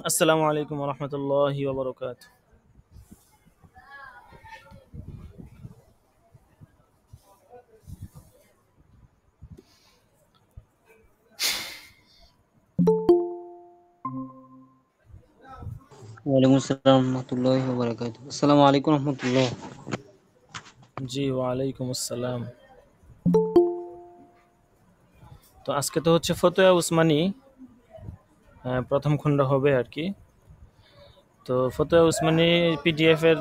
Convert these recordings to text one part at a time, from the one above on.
আসসালামু আলাইকুম রহমতুল্লাহি ওবরকাত। ওয়ালাইকুম আসসালাম রহমতুল্লাহি ওয়া বারাকাতুহু। আসসালামু আলাইকুম রহমতুল্লাহ। জি ওয়ালাইকুম আসসালাম। তো আজকে তো হচ্ছে ফতোয়া উসমানী প্রথম খণ্ড হবে আর কি। তো ফতোয়া উসমানী পিডিএফ এর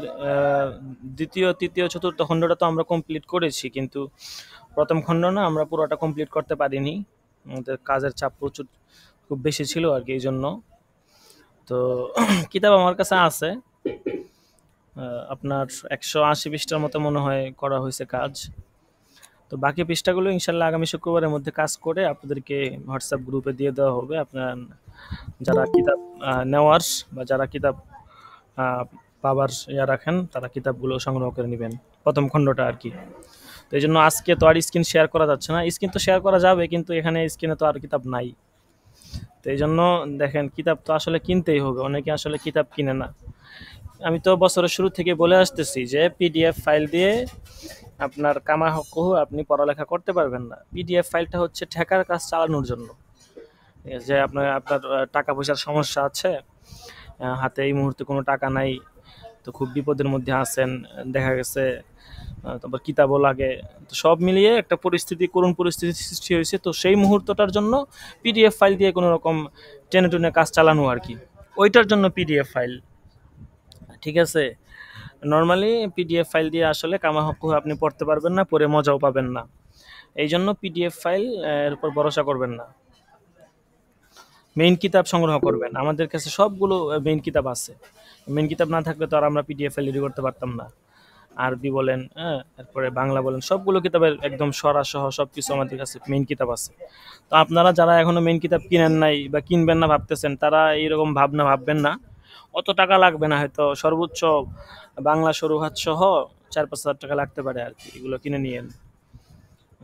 দ্বিতীয় তৃতীয় চতুর্থ খণ্ডটা তো আমরা কমপ্লিট করেছি, কিন্তু প্রথম খণ্ড না আমরা পুরোটা কমপ্লিট করতে পারিনি। আমাদের কাজের চাপ প্রচুর খুব বেশি ছিল আর কি, এই জন্য। তো কিতাব আমার কাছে আছে, আপনার 180 পৃষ্ঠার মতো মনে হয় করা হয়েছে কাজ। তো বাকি পৃষ্ঠাগুলো ইনশাল্লাহ আগামী শুক্রবারের মধ্যে কাজ করে আপনাদেরকে হোয়াটসঅ্যাপ গ্রুপে দিয়ে দেওয়া হবে। আপনার যারা কিতাব নেওয়ার বা যারা কিতাব আহ, পাবার রাখেন, তারা কিতাবগুলো সংগ্রহ করে নেবেন, প্রথম খণ্ডটা আর কি। তো এই জন্য আজকে তো আর স্ক্রিন শেয়ার করা যাচ্ছে না। স্ক্রিন তো শেয়ার করা যাবে, কিন্তু এখানে স্ক্রিনে তো আর কিতাব নাই। তো এই জন্য দেখেন, কিতাব তো আসলে কিনতেই হবে, অনেকে আসলে কিতাব কিনে না। আমি তো বছরের শুরু থেকে বলে আসতেছি যে পিডিএফ ফাইল দিয়ে আপনার কামা হকহু আপনি পড়ালেখা করতে পারবেন না। পিডিএফ ফাইলটা হচ্ছে ঠেকার কাজ চালানোর জন্য। ঠিক আছে? যে আপনার আপনার টাকা পয়সার সমস্যা আছে, হাতে এই মুহূর্তে কোনো টাকা নাই, তো খুব বিপদের মধ্যে আছেন, দেখা গেছে তারপর কিতাবও লাগে, তো সব মিলিয়ে একটা পরিস্থিতি, করুণ পরিস্থিতি সৃষ্টি হয়েছে। তো সেই মুহূর্তটার জন্য পিডিএফ ফাইল দিয়ে কোনো রকম টেনে টুনে কাজ চালানো আর কি, ওইটার জন্য পিডিএফ ফাইল। ঠিক আছে? নর্মালি পিডিএফ ফাইল দিয়ে আসলে কামা হকহু আপনি পড়তে পারবেন না, পড়ে মজাও পাবেন না। এই জন্য পিডিএফ ফাইল এর উপর ভরসা করবেন না। মেইন কিতাব সংগ্রহ করবেন, আমাদের কাছে সবগুলো মেইন কিতাব আছে। মেইন কিতাব না থাকলে তো আর আমরা পিডিএফ ফাইল রেডি করতে পারতাম না। আরবি বলেন, হ্যাঁ, তারপরে বাংলা বলেন, সবগুলো কিতাবের একদম সরা সহ সব কিছু আমাদের কাছে মেইন কিতাব আছে। তো আপনারা যারা এখনো মেইন কিতাব কিনেন নাই বা কিনবেন না ভাবতেছেন, তারা এইরকম ভাবনা ভাববেন না। অত টাকা লাগবে না, হয়তো সর্বোচ্চ বাংলা সরুহাত সহ 4-5 হাজার টাকা লাগতে পারে আর কি, এগুলো কিনে নিয়েন।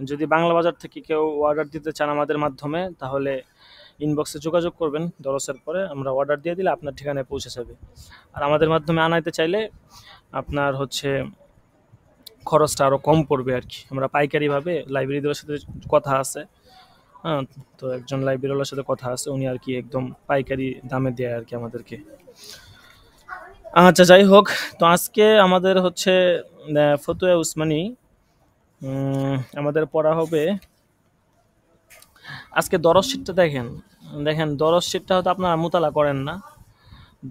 যদি বাংলা বাজার থেকে কেউ অর্ডার দিতে চান আমাদের মাধ্যমে, তাহলে ইনবক্সে যোগাযোগ করবেন, দরসের পরে আমরা অর্ডার দিয়ে দিলে আপনার ঠিকানায় পৌঁছে যাবে। আর আমাদের মাধ্যমে আনাইতে চাইলে আপনার হচ্ছে খরচটা আরও কম পড়বে আর কি। আমরা পাইকারিভাবে লাইব্রেরিদের সাথে কথা আছে, হ্যাঁ, তো একজন লাইব্রেরিওয়ালার সাথে কথা আছে, উনি আর কি একদম পাইকারি দামে দেয় আর কি আমাদেরকে। আচ্ছা, যাই হোক। তো আজকে আমাদের হচ্ছে ফতুয়া উসমানী আমাদের পড়া হবে। আজকে দরজ শীটটা দেখেন, দেখেন দরজ শীটটা হয়তো আপনারা মোতালা করেন না।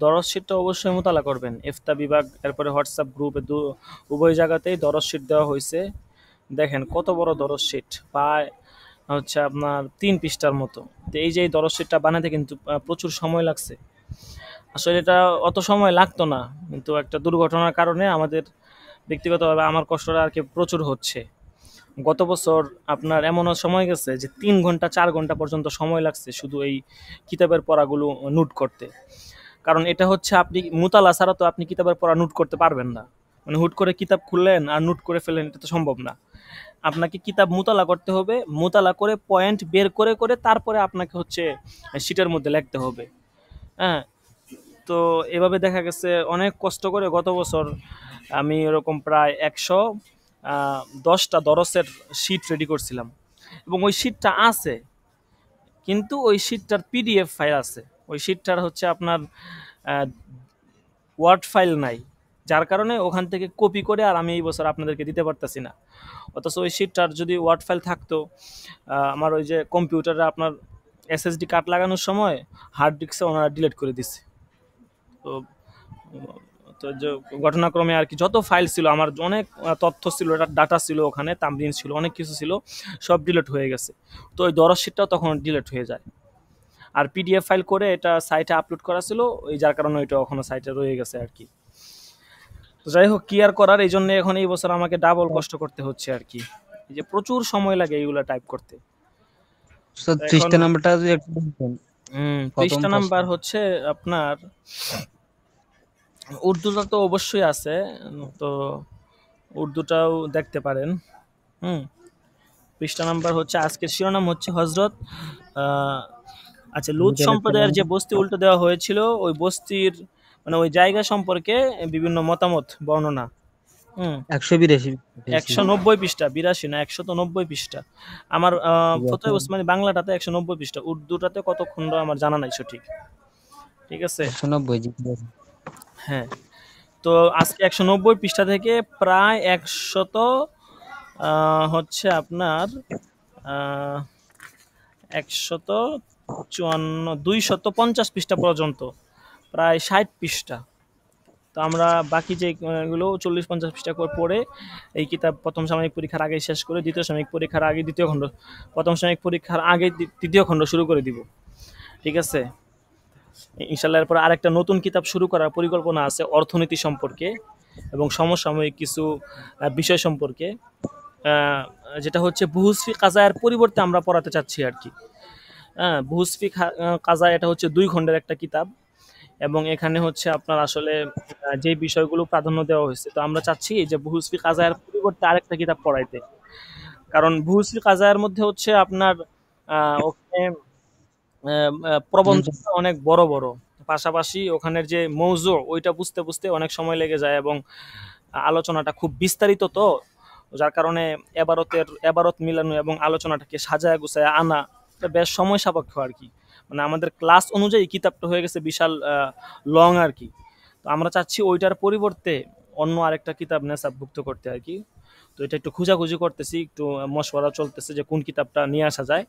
দরজ শীটটা অবশ্যই মোতালা করবেন। ইফতা বিভাগ, এরপরে হোয়াটসঅ্যাপ গ্রুপে উভয় জায়গাতেই দরজ শীট দেওয়া হয়েছে। দেখেন কত বড় দরজ শীট, প্রায় হচ্ছে আপনার 3 পৃষ্ঠার মতো। তো এই যে এই দরজ শীটটা বানাতে কিন্তু প্রচুর সময় লাগছে। আসলে এটা অত সময় লাগতো না, কিন্তু একটা দুর্ঘটনার কারণে আমাদের ব্যক্তিগতভাবে আমার কষ্টটা আর কি প্রচুর হচ্ছে। গত বছর আপনার এমনও সময় গেছে যে 3 ঘন্টা 4 ঘন্টা পর্যন্ত সময় লাগছে শুধু এই কিতাবের পড়াগুলো নোট করতে। কারণ এটা হচ্ছে, আপনি মুতালা ছাড়া তো আপনি কিতাবের পড়া নোট করতে পারবেন না। মানে হুট করে কিতাব খুললেন আর নোট করে ফেললেন, এটা তো সম্ভব না। আপনাকে কিতাব মুতালা করতে হবে, মুতালা করে পয়েন্ট বের করে করে তারপরে আপনাকে হচ্ছে শিটের মধ্যে লিখতে হবে। হ্যাঁ, তো এভাবে দেখা গেছে অনেক কষ্ট করে গত বছর আমি এরকম প্রায় 110টা দরসের শিট রেডি করছিলাম, এবং ওই শিটটা আছে, কিন্তু ওই শিটটার পিডিএফ ফাইল আছে, ওই শিটটার হচ্ছে আপনার ওয়ার্ড ফাইল নাই, যার কারণে ওখান থেকে কপি করে আর আমি এই বছর আপনাদেরকে দিতে পারতেছি না। অথচ ওই শিটটার যদি ওয়ার্ড ফাইল থাকতো, আমার ওই যে কম্পিউটারে আপনার এসএসডি কার্ড লাগানোর সময় হার্ড ডিস্কে ওনারা ডিলিট করে দিছে। তো তো যে ঘটনাক্রমে আর কি, যত ফাইল ছিল আমার, অনেক তথ্য ছিল, ডাটা ছিল, ওখানে তামরিন ছিল, অনেক কিছু ছিল, সব ডিলিট হয়ে গেছে। তো ওই দরজ শিটটাও তখন ডিলিট হয়ে যায়। আর পিডিএফ ফাইল করে এটা সাইটে আপলোড করা ছিল, ওই যার কারণে ওইটা ওখানে সাইটে রয়ে গেছে আর কি। তো যাই হোক, কি আর করার, এই জন্য এখন এই বছর আমাকে ডাবল কষ্ট করতে হচ্ছে আর কি। এই যে প্রচুর সময় লাগে এইগুলা টাইপ করতে। স্যার তো এখন পৃষ্ঠা নাম্বারটা যদি একটু বলতেন। প্রথম পৃষ্ঠা প্রশ্ন। নাম্বার হচ্ছে আপনার, উর্দুটা তো অবশ্যই আছে, তো উর্দুটাও দেখতে পারেন। হুম, পৃষ্ঠা নাম্বার হচ্ছে, আজকের শিরোনাম হচ্ছে হজরত আচ্ছা, আমি লুত তাহলে সম্প্রদায়ের যে বস্তি উল্টে দেওয়া হয়েছিল ওই বস্তির মানে ওই জায়গা সম্পর্কে বিভিন্ন মতামত বর্ণনা। হুম। 182 পেয়েছি। 190 পৃষ্ঠা, 82 না, 190 পৃষ্ঠা। আমার ঠিক আছে, ফতোয়া উসমানী বাংলাটাতে 190 পৃষ্ঠা, উর্দুটাতে কত খণ্ড আমার জানা নাই সঠিক। ঠিক আছে। 190 জি, ঠিক আছে। হ্যাঁ। তো আজকে 190 পৃষ্ঠা থেকে প্রায় 250 পৃষ্ঠা পর্যন্ত, প্রায় 60 পৃষ্ঠা। তো আমরা বাকি যে গুলো 40-50 পৃষ্ঠা করে পড়ে এই কিতাব প্রথম সাময়িক পরীক্ষার আগে শেষ করে দ্বিতীয় সাময়িক পরীক্ষার আগে দ্বিতীয় খণ্ড, প্রথম সাময়িক পরীক্ষার আগে তৃতীয় খণ্ড শুরু করে দিব। ঠিক আছে। ইনশাল্লাহ এরপর আরেকটা নতুন কিতাব শুরু করার পরিকল্পনা আছে অর্থনীতি সম্পর্কে এবং সমসাময়িক কিছু বিষয় সম্পর্কে, আহ, যেটা হচ্ছে বুহুসফি কাজায়ের পরিবর্তে আমরা পড়াতে চাচ্ছি আর কি। হ্যাঁ, বুহুসফি কাজা এটা হচ্ছে 2 খণ্ডের একটা কিতাব এবং এখানে হচ্ছে আপনার আসলে যে বিষয়গুলো প্রাধান্য দেওয়া হয়েছে, তো আমরা চাচ্ছি যে বুহুসফি কাজায়ের পরিবর্তে আরেকটা কিতাব পড়াইতে। কারণ বুহুসফি কাজায়ের মধ্যে হচ্ছে আপনার ওখানে প্রবন্ধ অনেক বড় বড়, পাশাপাশি ওখানের যে মৌজু ওইটা বুঝতে বুঝতে অনেক সময় লেগে যায় এবং আলোচনাটা খুব বিস্তারিত, তো যার কারণে এবারত মিলানো এবং আলোচনাটাকে সাজায় গুছায় আনা এটা বেশ সময় সাপেক্ষ আর কি। মানে আমাদের ক্লাস অনুযায়ী কিতাবটা হয়ে গেছে বিশাল লং আর কি। তো আমরা চাচ্ছি ওইটার পরিবর্তে অন্য আরেকটা কিতাব নেশাবভুক্ত করতে আর কি। তো এটা একটু খোঁজাখুঁজি করতেছি, একটু মশওয়ারা চলতেছে যে কোন কিতাবটা নিয়ে আসা যায়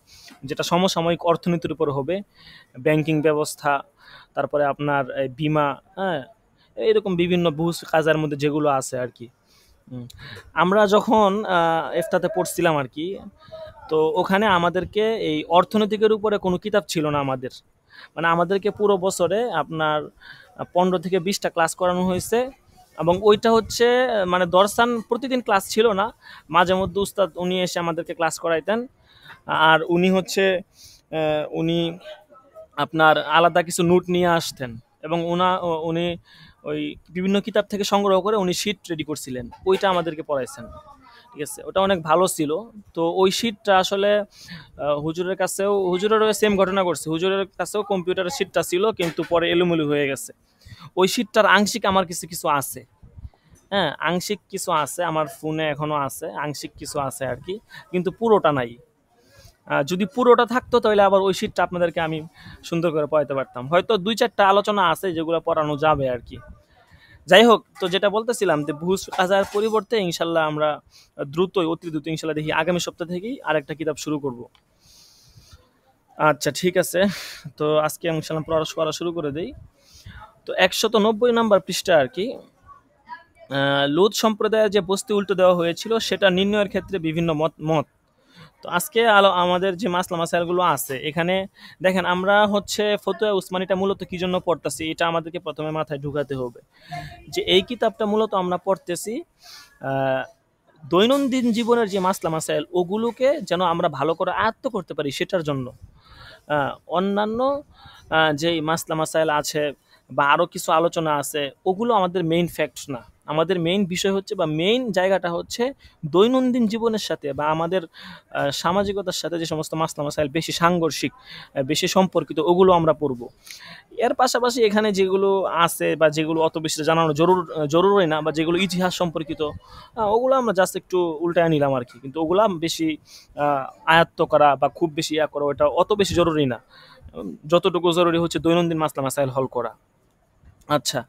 যেটা সমসাময়িক অর্থনীতির উপর হবে, ব্যাংকিং ব্যবস্থা, তারপরে আপনার বিমা, হ্যাঁ, এরকম বিভিন্ন বুঝ কাজের মধ্যে যেগুলো আছে আর কি। আমরা যখন এফতাতে পড়ছিলাম আর কি, তো ওখানে আমাদেরকে এই অর্থনৈতিকের উপরে কোনো কিতাব ছিল না আমাদের। মানে আমাদেরকে পুরো বছরে আপনার 15 থেকে 20টা ক্লাস করানো হয়েছে এবং ওইটা হচ্ছে মানে দর্শান প্রতিদিন ক্লাস ছিল না, মাঝে মধ্যে উস্তাদ উনি এসে আমাদেরকে ক্লাস করাইতেন। আর উনি হচ্ছে উনি আপনার আলাদা কিছু নোট নিয়ে আসতেন এবং উনি ওই বিভিন্ন কিতাব থেকে সংগ্রহ করে উনি শীট রেডি করছিলেন, ওইটা আমাদেরকে পড়াইছেন। ঠিক আছে, ওটা অনেক ভালো ছিল। তো ওই শীটটা আসলে হুজুরের কাছেও, হুজুরেরও সেম ঘটনা করছে, হুজুরের কাছেও কম্পিউটারের শীটটা ছিল কিন্তু পরে এলোমেলো হয়ে গেছে। ওই শীটটার আংশিক আমার কিছু কিছু আছে, হ্যাঁ, আংশিক কিছু আছে আমার ফোনে এখনো আছে, আংশিক কিছু আছে আর কি, কিন্তু পুরোটা নাই। যদি পুরোটা থাকতো তাহলে আবার ওই শীটটা আপনাদেরকে আমি সুন্দর করে পড়াইতে পারতাম, হয়তো 2-4টা আলোচনা আছে যেগুলো পড়ানো যাবে আর কি। যাই হোক, তো যেটা বলতেছিলাম যে বুহুস কাজার পরিবর্তে ইনশাল্লাহ আমরা দ্রুতই, অতি দ্রুত ইনশাল্লাহ দেখি আগামী সপ্তাহ থেকেই আরেকটা কিতাব শুরু করব। আচ্ছা ঠিক আছে, তো আজকে ইনশাল্লাহ পড়া শুরু করে দেই। তো 190 নম্বর পৃষ্ঠা আর কি, লুত সম্প্রদায়ের যে বস্তি উল্টো দেওয়া হয়েছিল সেটা নির্ণয়ের ক্ষেত্রে বিভিন্ন মত। তো আজকে আমাদের যে মাসলা মাসাইলগুলো আছে এখানে দেখেন, আমরা হচ্ছে ফতুয়া উসমানিটা মূলত কি জন্য পড়তেছি এটা আমাদেরকে প্রথমে মাথায় ঢুকাতে হবে যে এই কিতাবটা মূলত আমরা পড়তেছি দৈনন্দিন জীবনের যে মাসলা মাসাইল ওগুলোকে যেন আমরা ভালো করে আয়ত্ত করতে পারি সেটার জন্য। অন্যান্য যেই মাসলা মাসাইল আছে বা আরও কিছু আলোচনা আছে ওগুলো আমাদের মেইন ফ্যাক্ট না, আমাদের মেইন বিষয় হচ্ছে বা মেইন জায়গাটা হচ্ছে দৈনন্দিন জীবনের সাথে বা আমাদের সামাজিকতার সাথে যে সমস্ত মাসলা মাসাইল বেশি সাংঘর্ষিক, বেশি সম্পর্কিত ওগুলো আমরা পড়ব। এর পাশাপাশি এখানে যেগুলো আছে বা যেগুলো অত বেশি জানানো জরুরি না বা যেগুলো ইতিহাস সম্পর্কিত ওগুলো আমরা জাস্ট একটু উল্টায় নিলাম আর কি, কিন্তু ওগুলা বেশি আয়ত্ত করা বা খুব বেশি ইয়া করা ওটা অত বেশি জরুরি না। যতটুকু জরুরি হচ্ছে দৈনন্দিন মাসলা মাসাইল হল করা। আচ্ছা,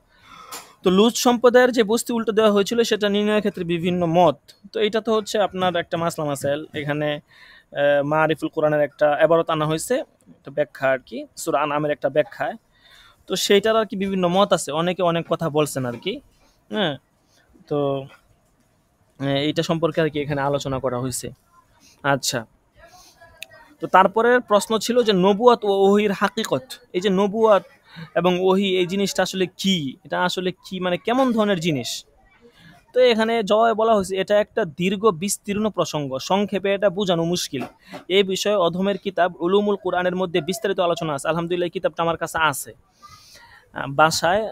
তো লুজ সম্প্রদায়ের যে বস্তি উল্টো দেওয়া হয়েছিল সেটা নির্ণয়ের ক্ষেত্রে বিভিন্ন মত। তো এটা তো হচ্ছে আপনার একটা মাসলা মাসাইল, এখানে মারিফুল কোরআনের একটা এবারত আনা হয়েছে, একটা ব্যাখ্যা আর কি, সূরা আনআমের একটা ব্যাখ্যায়। তো সেইটার আর কি বিভিন্ন মত আছে, অনেকে অনেক কথা বলছেন আর কি। হ্যাঁ, তো এইটা সম্পর্কে আর কি এখানে আলোচনা করা হয়েছে। আচ্ছা, তো তারপরের প্রশ্ন ছিল যে নবুয়াত ও ওহির হাকিকত, এই যে নবুয়াত এবং ওহি এই জিনিসটা আসলে কি, এটা আসলে কি মানে কেমন ধরনের জিনিস। তো এখানে জবাবে বলা হয়েছে এটা একটা দীর্ঘ বিস্তীর্ণ প্রসঙ্গ, সংক্ষেপে এটা বোঝানো মুশকিল। এই বিষয়ে অধমের কিতাব উলুমুল কোরআনের মধ্যে বিস্তারিত আলোচনা আছে। আলহামদুলিল্লাহ এই কিতাবটা আমার কাছে আছে, বাসায়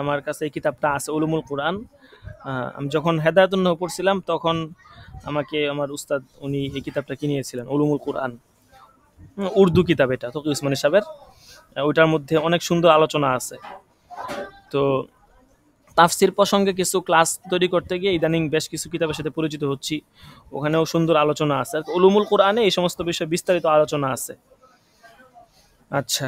আমার কাছে এই কিতাবটা আছে, উলুমুল কোরআন। আমি যখন হেদায়েতুন নূহ পড়ছিলাম তখন আমাকে আমার উস্তাদ উনি এই কিতাবটা কিনিয়েছিলেন, উলুমুল কোরআন। উর্দু কিতাব, এটা তকি উসমানী সাহেবের। ওইটার মধ্যে অনেক সুন্দর আলোচনা আছে। তো তাফসির প্রসঙ্গে কিছু ক্লাস তৈরি করতে গিয়ে ইদানিং বেশ কিছু কিতাবের সাথে পরিচিত হচ্ছি, ওখানেও সুন্দর আলোচনা আছে। উলুমুল কোরআনে এই সমস্ত বিষয়ে বিস্তারিত আলোচনা আছে। আচ্ছা,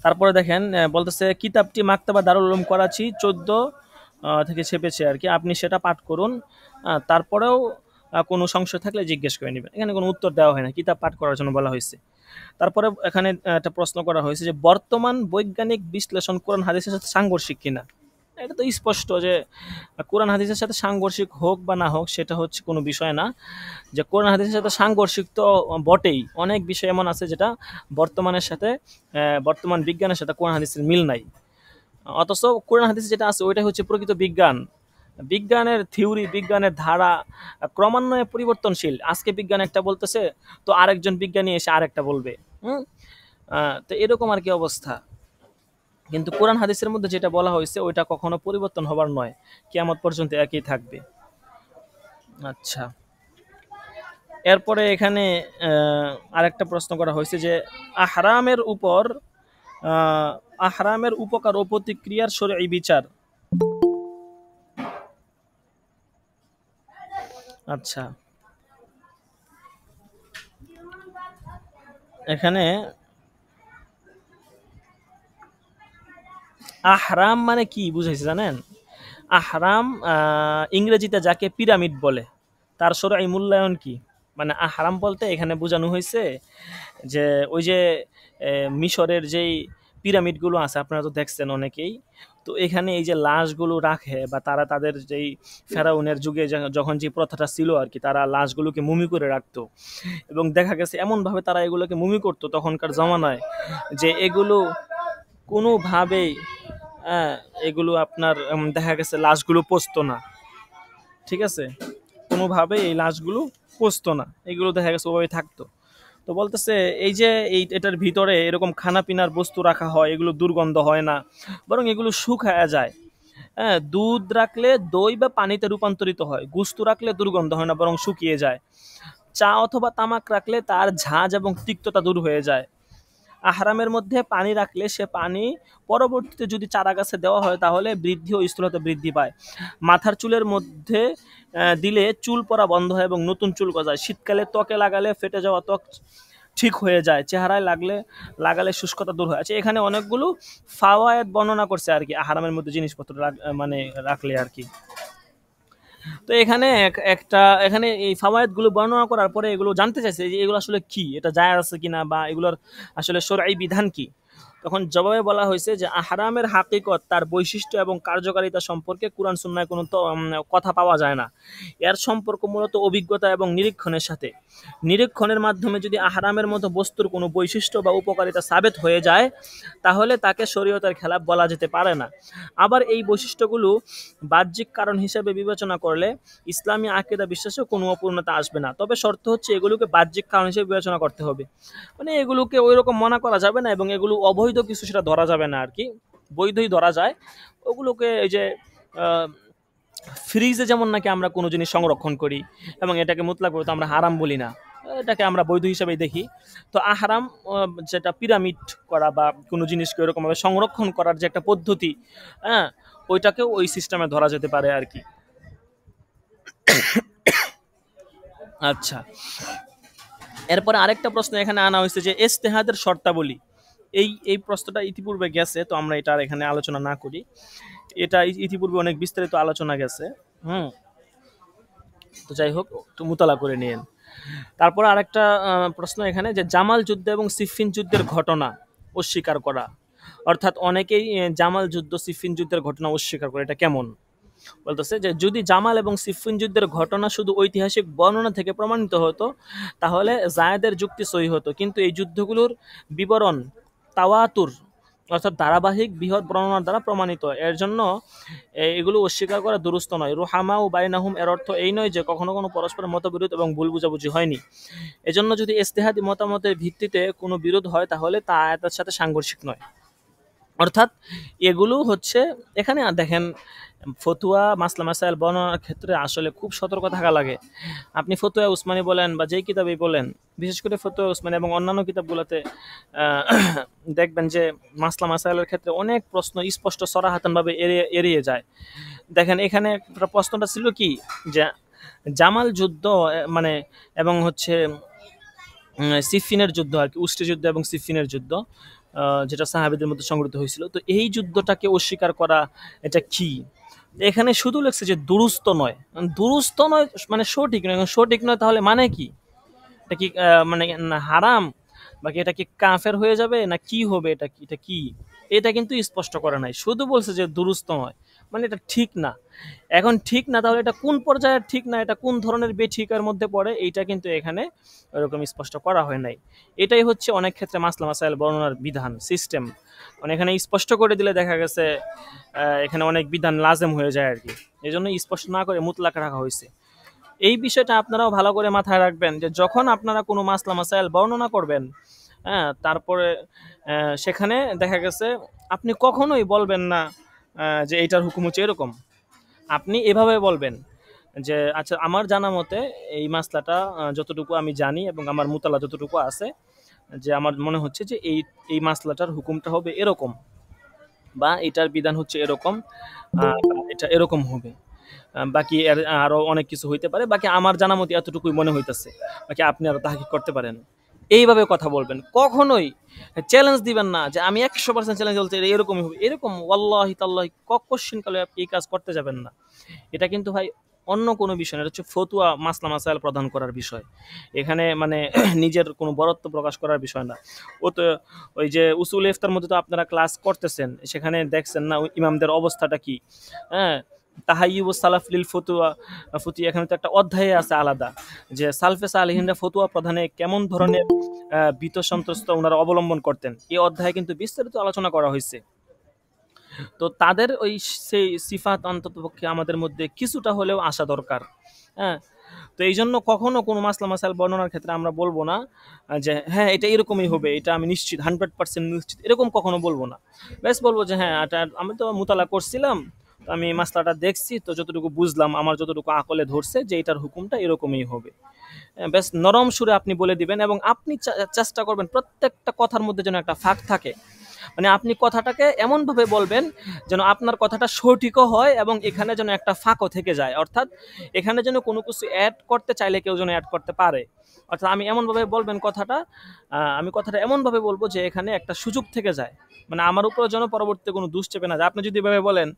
তারপরে দেখেন বলতেছে কিতাবটি মাকতাবা দারুল উলুম করাচি 14 থেকে ছেপেছে আর কি, আপনি সেটা পাঠ করুন, তারপরেও কোনো সংশয় থাকলে জিজ্ঞেস করে নেবেন। এখানে কোনো উত্তর দেওয়া হয় না, কিতাব পাঠ করার জন্য বলা হয়েছে। তারপরে এখানে একটা প্রশ্ন করা হয়েছে যে বর্তমান বৈজ্ঞানিক বিশ্লেষণ কোরআন হাদিসের সাথে সাংঘর্ষিক কিনা। এটা তো স্পষ্ট যে কোরআন হাদিসের সাথে সাংঘর্ষিক হোক বা না হোক সেটা হচ্ছে কোনো বিষয় না। যে কোরআন হাদিসের সাথে সাংঘর্ষিক তো বটেই, অনেক বিষয় এমন আছে যেটা বর্তমানের সাথে বর্তমান বিজ্ঞানের সাথে কোরআন হাদিসের মিল নাই। অথচ কোরআন হাদিসে যেটা আছে ওইটা হচ্ছে প্রকৃত বিজ্ঞান। বিজ্ঞানের থিওরি, বিজ্ঞানের ধারা ক্রমান্বয়ে পরিবর্তনশীল। আজকে বিজ্ঞান একটা বলতেছে, তো আরেকজন বিজ্ঞানী এসে আরেকটা বলবে। হুম তো এরকম আর কি অবস্থা। কিন্তু কোরআন হাদিসের মধ্যে যেটা বলা হয়েছে ওইটা কখনো পরিবর্তন হবার নয়, কিয়ামত পর্যন্ত একই থাকবে। আচ্ছা, এরপরে এখানে আরেকটা প্রশ্ন করা হয়েছে যে আহরামের উপর আহরামের উপকার ও প্রতিক্রিয়ার শরঈ বিচার। আচ্ছা, এখানে আহরাম মানে কি বুঝাইছে জানেন? আহরাম ইংরেজিতে যাকে পিরামিড বলে তার শরঈ মূল্যায়ন কি? মানে আহরাম বলতে এখানে বোঝানো হয়েছে যে ওই যে মিশরের যেই পিরামিডগুলো আছে আপনারা তো দেখছেন অনেকেই, তো এখানে এই যে লাশগুলো রাখে বা তারা তাদের যেই ফেরাউনের যুগে যখন যে প্রথাটা ছিল আর কি, তারা লাশগুলোকে মুমি করে রাখতো এবং দেখা গেছে এমনভাবে তারা এগুলোকে মুমি করতো তখনকার জমানায় যে এগুলো কোনোভাবেই হ্যাঁ, এগুলো আপনার দেখা গেছে লাশগুলো পচতো না। ঠিক আছে, কোনোভাবেই এই লাশগুলো পচতো না, এগুলো দেখা গেছে ওভাবে থাকতো। তো বলতেছে এই যে এটার ভিতরে এরকম খানা পিনার বস্তু রাখা হয়, এগুলো দুর্গন্ধ হয় না, বরং এগুলো শুকায়া যায়। হ্যাঁ, দুধ রাখলে দই বা পানিতে রূপান্তরিত হয়, গুস্ত রাখলে দুর্গন্ধ হয় না বরং শুকিয়ে যায়, চা অথবা তামাক রাখলে তার ঝাঁজ এবং তিক্ততা দূর হয়ে যায়। আহরামের মধ্যে পানি রাখলে সে পানি পরবর্তীতে যদি চারা গাছে দেওয়া হয় তাহলে বৃদ্ধি ও স্থূলতা বৃদ্ধি পায়। মাথার চুলের মধ্যে দিলে চুল পড়া বন্ধ হয় এবং নতুন চুল গজায়। শীতকালে ত্বকে লাগালে ফেটে যাওয়া ত্বক ঠিক হয়ে যায়, চেহারায় লাগালে শুষ্কতা দূর হয়। আচ্ছা, এখানে অনেকগুলো ফাওয়ায়েদ বর্ণনা করছে আর কি আহরামের মধ্যে জিনিসপত্র মানে রাখলে আর কি। তো এখানে এখানে এই ফাওয়ায়েদ গুলো বর্ণনা করার পরে এগুলো জানতে চাইছে যে এগুলো আসলে কি, এটা জায়েজ আছে কিনা বা এগুলোর আসলে শরঈ বিধান কি। তখন জবাবে বলা হয়েছে যে আহরামের হাকিকত, তার বৈশিষ্ট্য এবং কার্যকারিতা সম্পর্কে কুরআন সুন্নায় কোনো কথা পাওয়া যায় না। এর সম্পর্ক মূলত অভিজ্ঞতা এবং নিরীক্ষণের সাথে। নিরীক্ষণের মাধ্যমে যদি আহরামের মতো বস্তুর কোনো বৈশিষ্ট্য বা উপকারিতা সাবেত হয়ে যায় তাহলে তাকে শরীয়তের খেলাফ বলা যেতে পারে না। আবার এই বৈশিষ্ট্যগুলো বাহ্যিক কারণ হিসেবে বিবেচনা করলে ইসলামী আকীদা বিশ্বাসে কোনো অপূর্ণতা আসবে না। তবে শর্ত হচ্ছে এগুলোকে বাহ্যিক কারণ হিসেবে বিবেচনা করতে হবে, মানে এগুলোকে ওই রকম মনা করা যাবে না এবং এগুলো অবৈধ কিছু সেটা ধরা যাবে না আর কি, বৈধই ধরা যায়। ওগুলোকে এই যে ফ্রিজে যেমন নাকি আমরা কোনো জিনিস সংরক্ষণ করি এবং এটাকে মুতলাকভাবে তো আমরা হারাম বলি না, এটাকে আমরা বৈধ হিসাবেই দেখি। তো আহরাম যেটা পিরামিড করা বা কোনো জিনিসকে ওইরকমভাবে সংরক্ষণ করার যে একটা পদ্ধতি, হ্যাঁ, ওইটাকেও ওই সিস্টেমে ধরা যেতে পারে আর কি। আচ্ছা, এরপরে আরেকটা প্রশ্ন এখানে আনা হয়েছে যে ইজতিহাদের শর্তাবলী। এই প্রশ্নটা ইতিপূর্বে গেছে, তো আমরা এটা আর এখানে আলোচনা না করি, এটা ইতিপূর্বে অনেক বিস্তারিত আলোচনা গেছে। তো যাই হোক, একটু মুতালা করে নিন। তারপর আরেকটা প্রশ্ন এখানে যে জামাল যুদ্ধ এবং সিফিন যুদ্ধের ঘটনা অস্বীকার করা, অর্থাৎ অনেকেই জামাল যুদ্ধ সিফিন যুদ্ধের ঘটনা অস্বীকার করে, এটা কেমন? বলতেছে যে যদি জামাল এবং সিফিন যুদ্ধের ঘটনা শুধু ঐতিহাসিক বর্ণনা থেকে প্রমাণিত হতো তাহলে জায়েদের যুক্তি সহি হতো, কিন্তু এই যুদ্ধগুলোর বিবরণ তাওয়াতুর অর্থাৎ ধারাবাহিক বৃহৎ বর্ণনার দ্বারা প্রমাণিত, এর জন্য এগুলো অস্বীকার করা দুরুস্ত নয়। রুহামা ও বাইনাহুম এর অর্থ এই নয় যে কখনো কোনো পরস্পরের মতবিরোধ এবং ভুল বুঝাবুঝি হয়নি। এজন্য যদি ইজতিহাদি মতামতের ভিত্তিতে কোনো বিরোধ হয় তাহলে তা আয়াতের সাথে সাংঘর্ষিক নয়। অর্থাৎ এগুলো হচ্ছে এখানে দেখেন ফতুয়া মাসলা মাসাইল বর্ণনার ক্ষেত্রে আসলে খুব সতর্ক থাকা লাগে। আপনি ফতুয়া উসমানী বলেন বা যেই কিতাবেই বলেন, বিশেষ করে ফতুয়া উসমানী এবং অন্যান্য কিতাবগুলোতে আহ, দেখবেন যে মাসলা মাসাইলের ক্ষেত্রে অনেক প্রশ্ন স্পষ্ট সরাহাতানভাবে এড়িয়ে এড়িয়ে যায়। দেখেন এখানে একটা প্রশ্নটা ছিল কি, যে জামাল যুদ্ধ মানে এবং হচ্ছে সিফিনের যুদ্ধ আর কি, উষ্ট্রি যুদ্ধ এবং সিফিনের যুদ্ধ, যেটা সাহাবীদের মধ্যে সংঘটিত হয়েছিল। তো এই যুদ্ধটাকে অস্বীকার করা এটা কি? এখানে শুধু লেখছে যে দুরুস্ত নয়। দুরুস্ত নয় মানে সঠিক নয়। এখন সঠিক নয় তাহলে মানে কি? এটা কি মানে না হারাম, বাকি এটা কি কাফের হয়ে যাবে না কি হবে, এটা কি এটা কি? এটা কিন্তু স্পষ্ট করে নাই, শুধু বলছে যে দুরুস্ত নয়, মানে এটা ঠিক না। এখন ঠিক না তাহলে এটা কোন পর্যায়ের ঠিক না, এটা কোন ধরনের বেঠিকের মধ্যে পড়ে, এইটা কিন্তু এখানে ওরকম স্পষ্ট করা হয় নাই। এটাই হচ্ছে অনেক ক্ষেত্রে মাসলা মাসাইল বর্ণনার বিধান সিস্টেম, মানে এখানে স্পষ্ট করে দিলে দেখা গেছে এখানে অনেক বিধান লাজেম হয়ে যায় আর কি। এই জন্য স্পষ্ট না করে মুতলাক রাখা হয়েছে। এই বিষয়টা আপনারাও ভালো করে মাথায় রাখবেন যে যখন আপনারা কোনো মাসলা মাসাইল বর্ণনা করবেন, হ্যাঁ, তারপরে সেখানে দেখা গেছে আপনি কখনোই বলবেন না যে এইটার হুকুম হচ্ছে এরকম। আপনি এভাবে বলবেন যে আচ্ছা আমার জানা মতে এই মাসলাটা যতটুকু আমি জানি এবং আমার মুতালা যতটুকু আছে, যে আমার মনে হচ্ছে যে এই এই মাসলাটার হুকুমটা হবে এরকম, বা এটার বিধান হচ্ছে এরকম, বা এটা এরকম হবে। বাকি এর আরো অনেক কিছু হইতে পারে, বাকি আমার জানা মতে এতটুকুই মনে হইতেছে, বাকি আপনি আরো তাহকিক করতে পারেন। এইভাবে কথা বলবেন, কখনোই চ্যালেঞ্জ দিবেন না যে আমি 100% চ্যালেঞ্জ বলতে এরকমই হবে এরকম, ওয়াল্লাহি তাল্লাহি কোশ্চিন কালে আপনি এই কাজ করতে যাবেন না। এটা কিন্তু ভাই অন্য কোনো বিষয় না, এটা হচ্ছে ফতুয়া মাসলা মাসাইল প্রদান করার বিষয়। এখানে মানে নিজের কোনো বরত্ব প্রকাশ করার বিষয় না। ও তো ওই যে উসুল ইফতার মধ্যে তো আপনারা ক্লাস করতেছেন, সেখানে দেখছেন না ওই ইমামদের অবস্থাটা কি। হ্যাঁ, তাহাইয়ুব সালাফ লিল ফতুয়া ফুতি, এখানে তো একটা অধ্যায়ে আছে আলাদা, যে সালফে সালিহিনরা ফতুয়া প্রদানে কেমন ধরনের ভীত সন্ত্রস্ত ওনারা অবলম্বন করতেন, এই অধ্যায়ে কিন্তু বিস্তারিত আলোচনা করা হয়েছে। তো তাদের ওই সেই সিফাত অন্ততপক্ষে আমাদের মধ্যে কিছুটা হলেও আসা দরকার। হ্যাঁ, তো এই জন্য কখনো কোনো মাসলা মাসাইল বর্ণনার ক্ষেত্রে আমরা বলবো না যে হ্যাঁ এটা এরকমই হবে, এটা আমি নিশ্চিত 100% নিশ্চিত, এরকম কখনো বলবো না। বেশ বলবো যে হ্যাঁ এটা আমি তো মুতালা করছিলাম, তো আমি মাসলাটা দেখছি, তো যতটুকু বুঝলাম আমার যতটুকু আকলে ধরছে যে এটার হুকুমটা এরকমই হবে। বেশ নরম সুরে আপনি বলে দিবেন, এবং আপনি চেষ্টা করবেন প্রত্যেকটা কথার মধ্যে যেন একটা ফাঁক থাকে। মানে আপনি কথাটাকে এমনভাবে বলবেন যেন আপনার কথাটা সঠিকও হয় এবং এখানে যেন একটা ফাঁকও থেকে যায়। অর্থাৎ এখানে যেন কোনো কিছু অ্যাড করতে চাইলে কেউ যেন অ্যাড করতে পারে। অর্থাৎ আমি এমনভাবে বলবেন কথাটা, আমি কথাটা এমনভাবে বলবো যে এখানে একটা সুযোগ থেকে যায়, মানে আমার উপরে যেন পরবর্তীতে কোনো দুষ চেপে না যায়। আপনি যদি এভাবে বলেন,